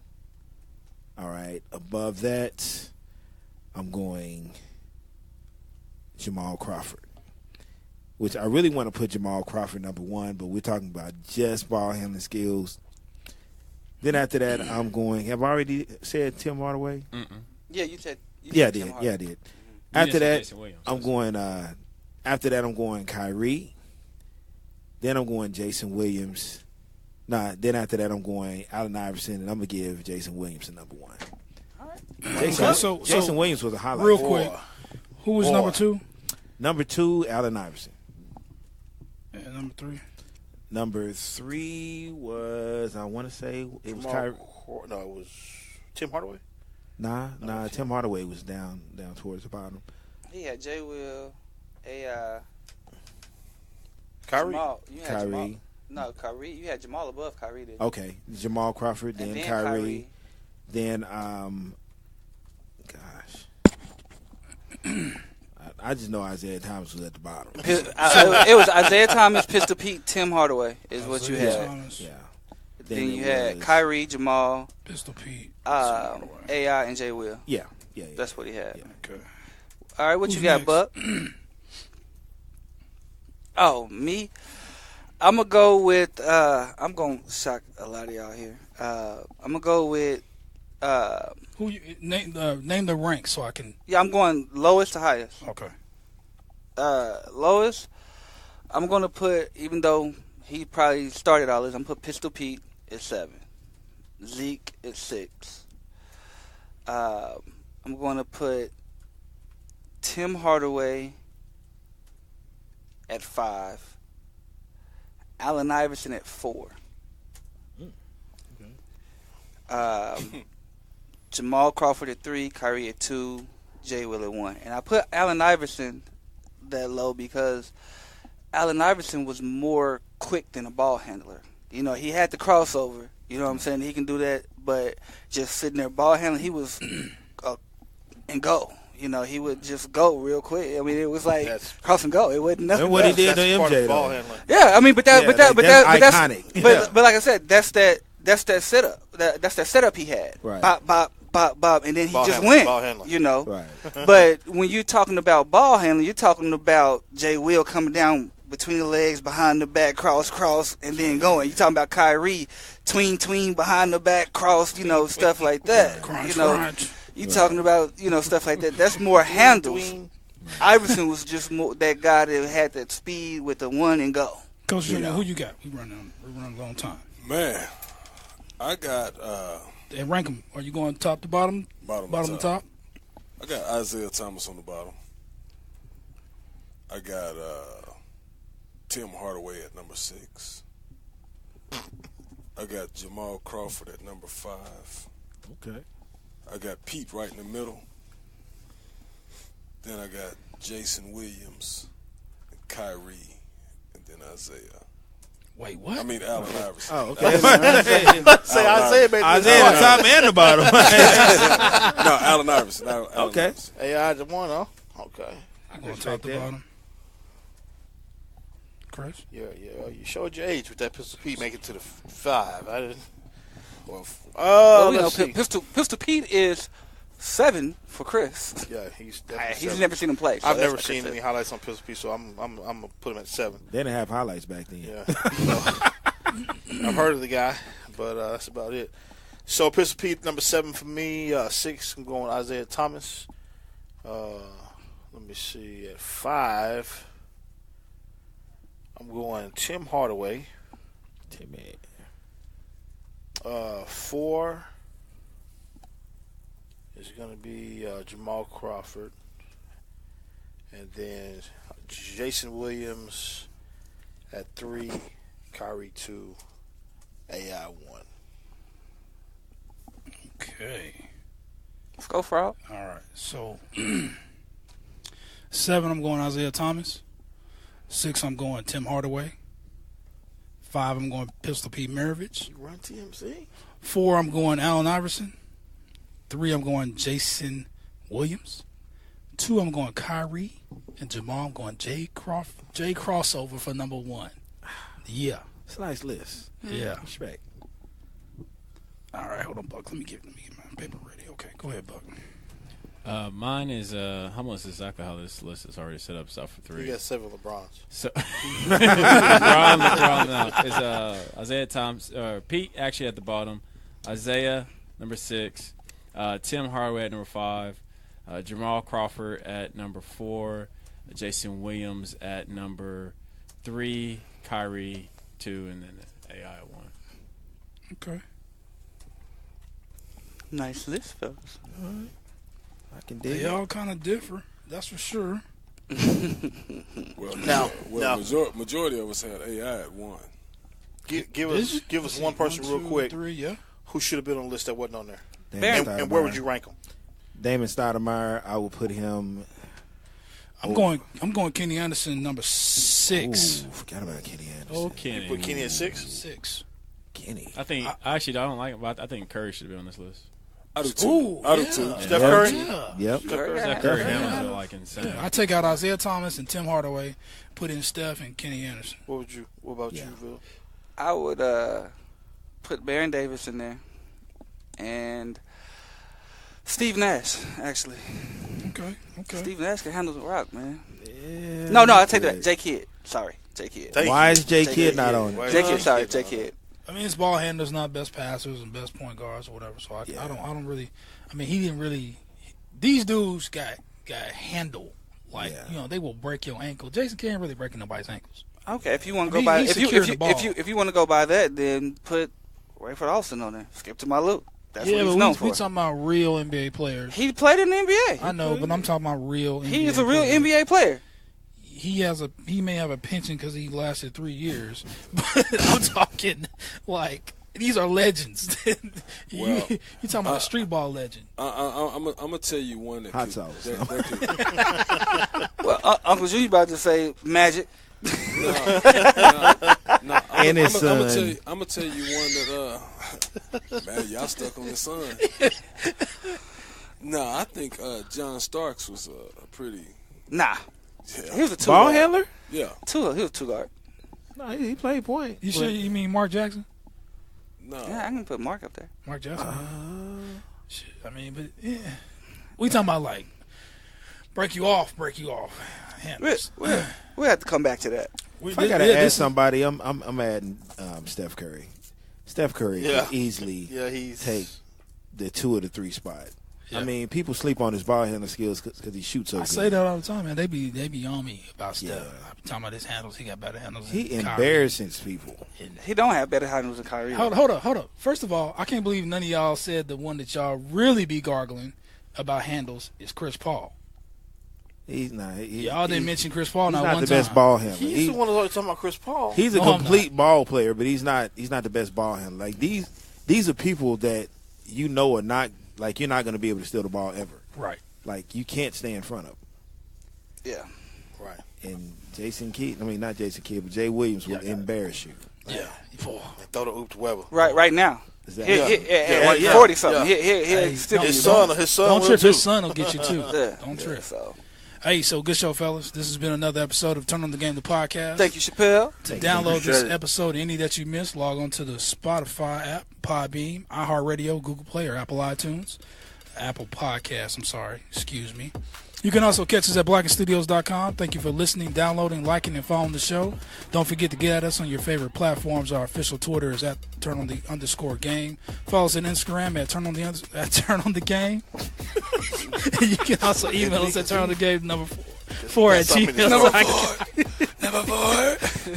All right. Above that, I'm going Jamal Crawford, which I really want to put Jamal Crawford number 1, but we're talking about just ball handling skills. Then after that, I'm going. Have I already said Tim Hardaway? Mm-mm. Yeah, you said. I did. Yeah, I did. After that, I'm going. After that, I'm going Kyrie. Then I'm going Jason Williams. Then after that, I'm going Allen Iverson, and I'm going to give Jason Williams a number 1. All right. Jason Williams was a highlight. Real quick, who was number 2? Number 2, Allen Iverson. And number 3? Number 3 was, I want to say, it was Kyrie. No, it was Tim Hardaway. Nah. Tim Hardaway was down towards the bottom. He had J. Will, AI, Kyrie. Jamal. You had Kyrie. Jamal. No, Kyrie. You had Jamal above Kyrie. Didn't you? Okay, Jamal Crawford, then Kyrie, then I just know Isaiah Thomas was at the bottom. It was Isaiah Thomas, Pistol Pete, Tim Hardaway is what you had. Thomas. Yeah. Then you had Kyrie, Jamal, Pistol Pete, AI, and J. Will. Yeah. That's what he had. Yeah. Okay. All right, what Who's you got, next? Buck? Oh, me? I'm going to go with, I'm going to shock a lot of y'all here. I'm going to go with, Who you name the rank so I can. yeah, I'm going lowest to highest. Okay. Lowest, I'm going to put, even though he probably started all this, I'm going to put Pistol Pete at 7. Zeke at 6. I'm going to put Tim Hardaway at 5. Allen Iverson at 4. Jamal Crawford at 3. Kyrie at 2. J. Will at 1. And I put Allen Iverson that low because Allen Iverson was more quick than a ball handler. You know, he had the crossover. You know what I'm saying? He can do that, but just sitting there ball handling, he was and go. You know, he would just go real quick. I mean, it was like cross and go. It wasn't nothing. And what he did to MJ, ball though. handling. Yeah, I mean, but that's iconic. But like I said, that's that setup. That's that setup he had. Right. Bop, and then he Ball just handling, went. ball handling. You know. Right. But when you're talking about ball handling, you're talking about J. Will coming down between the legs, behind the back, cross, and then going. You're talking about Kyrie, tween, behind the back, cross, you know, stuff like that. Crunch. You're talking about, you know, stuff like that. That's more handles. Iverson was just more that guy that had that speed with the one and go. Coach Junior, who you got? We're running a long time. Man, I got And rank them. Are you going top to bottom? Bottom to top? I got Isaiah Thomas on the bottom. I got Tim Hardaway at number 6. I got Jamal Crawford at number 5. Okay. I got Pete right in the middle. Then I got Jason Williams, and Kyrie, and then Isaiah. Wait, what? I mean Allen Iverson. Oh, okay. Say Isaiah, baby. Isaiah the top and the bottom. No, Allen Iverson. Allen Okay. Iverson. AI the one, huh? Okay. I'm going top to bottom. Chris? Yeah. You showed your age with that Pistol Pete making it to the 5. I didn't. Well, we know let's see. Pistol Pete is 7 for Chris. Yeah, he's He's never seen him play. So I've that's never what seen Chris any said. highlights on Pistol Pete, so I'm gonna put him at 7. They didn't have highlights back then. Yeah, I've heard of the guy, but that's about it. So Pistol Pete number 7 for me. 6, I'm going Isaiah Thomas. Let me see. At 5, I'm going Tim Hardaway. 4 is going to be Jamal Crawford. And then Jason Williams at 3, Kyrie 2, AI 1. Okay. Let's go, Frog. All right. So, 7, I'm going Isaiah Thomas. 6, I'm going Tim Hardaway. 5, I'm going Pistol Pete Maravich. You run TMC? 4, I'm going Allen Iverson. 3, I'm going Jason Williams. 2, I'm going Kyrie. And Jamal, I'm going Jay Crossover for number 1. Yeah. It's a nice list. Yeah. Respect. All right, hold on, Buck. Let me get my paper ready. Okay, go ahead, Buck. Mine is almost exactly how this list is already set up. Stuff for 3. You got 7 LeBrons. So LeBron now is Isaiah Thomas. Pete actually at the bottom. Isaiah number 6. Tim Hardaway at number 5. Jamal Crawford at number 4. Jason Williams at number 3. Kyrie 2, and then AI 1. Okay. Nice list, fellas. I can dig They it. all kind of differ. That's for sure. Majority of us had AI at 1. Give us one person real quick. 3, yeah. Who should have been on the list that wasn't on there? Damon And where would Stoudemire. you rank him? Damon Stoudemire, I would put him. I'm going Kenny Anderson, number 6. Ooh, forgot about Kenny Anderson. Oh, Kenny. You put Kenny at 6? 6. Kenny. I think I don't like him, but I think Curry should be on this list. I do too. Ooh, I do yeah. too. Steph Curry? Yep. Steph Curry handles it like insane. I take out Isaiah Thomas and Tim Hardaway, put in Steph and Kenny Anderson. What about you, Phil? I would put Baron Davis in there. And Steve Nash, actually. Okay. Steve Nash can handle the rock, man. Yeah, No, I take that. J Kidd. Sorry, J Kidd. Why is J J. Kidd not on it? J Kidd, sorry, J Kidd. I mean, his ball handlers not best passers and best point guards or whatever. So I don't really. I mean, he didn't really. These dudes got handle. Like they will break your ankle. Jason can't really break nobody's ankles. Okay, if you want to go by if you want to go by that, then put Rayford Austin on there. Skip to my loop. That's what he's known for. We talking about real NBA players. He played in the NBA. I know, but I'm talking about real. He is a real NBA player. He may have a pension because he lasted 3 years, but I'm talking like these are legends. You talking about a street ball legend. I'm gonna tell you one that Hot sauce. Well, Uncle G about to say Magic. No. And his son. I'm gonna tell you one that man, y'all stuck on the sun. No, I think John Starks was a pretty. Nah. Yeah. He was a two Ball guard. handler? Yeah. He was a 2 guard. No, he played point. You sure you mean Mark Jackson? No. Yeah, I can put Mark up there. Mark Jackson. Shit, I mean, but yeah, we talking about like break you off. Handles. We have to come back to that. If I gotta add somebody, I'm adding Steph Curry. Steph Curry can easily take the 2 or the 3 spot. Yeah. I mean, people sleep on his ball handling skills because he shoots so good. I say that all the time, man. They be on me about Steph. I'm talking about his handles. He got better handles. He embarrasses people. He don't have better handles than Kyrie. Hold up. First of all, I can't believe none of y'all said the one that y'all really be gargling about handles is Chris Paul. He's not. Y'all didn't mention Chris Paul. He's not not one the time. best ball handler. He's the one that's always talking about Chris Paul. He's a complete ball player, but he's not the best ball handler. Like these are people that you know are not like you're not going to be able to steal the ball ever. Right. Like you can't stay in front of him. Yeah. Right. And Jason Kidd, not Jason Kidd, but Jay Williams will embarrass you. Like, And throw the oop to Weber. Right now. Is that at 40 something. His son. Don't trip. His son will get you too. Yeah. Don't trip. So. Hey, so good show, fellas. This has been another episode of Turn on the Game, the podcast. Thank you, Chappelle. To download this episode, any that you missed, log on to the Spotify app, Podbean, iHeartRadio, Google Play, or Apple iTunes. Apple Podcasts, excuse me. You can also catch us at blackenstudios.com. Thank you for listening, downloading, liking, and following the show. Don't forget to get at us on your favorite platforms. Our official Twitter is at @turn_on_the_game. Follow us on Instagram at turn on the game. You can also email us at turn_on_the_game4 Number 4.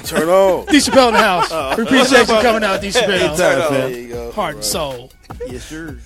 Turn on. D. Chappelle in the house. We appreciate you coming out, D. Chappelle. There you go. Heart and soul. Yes, sir.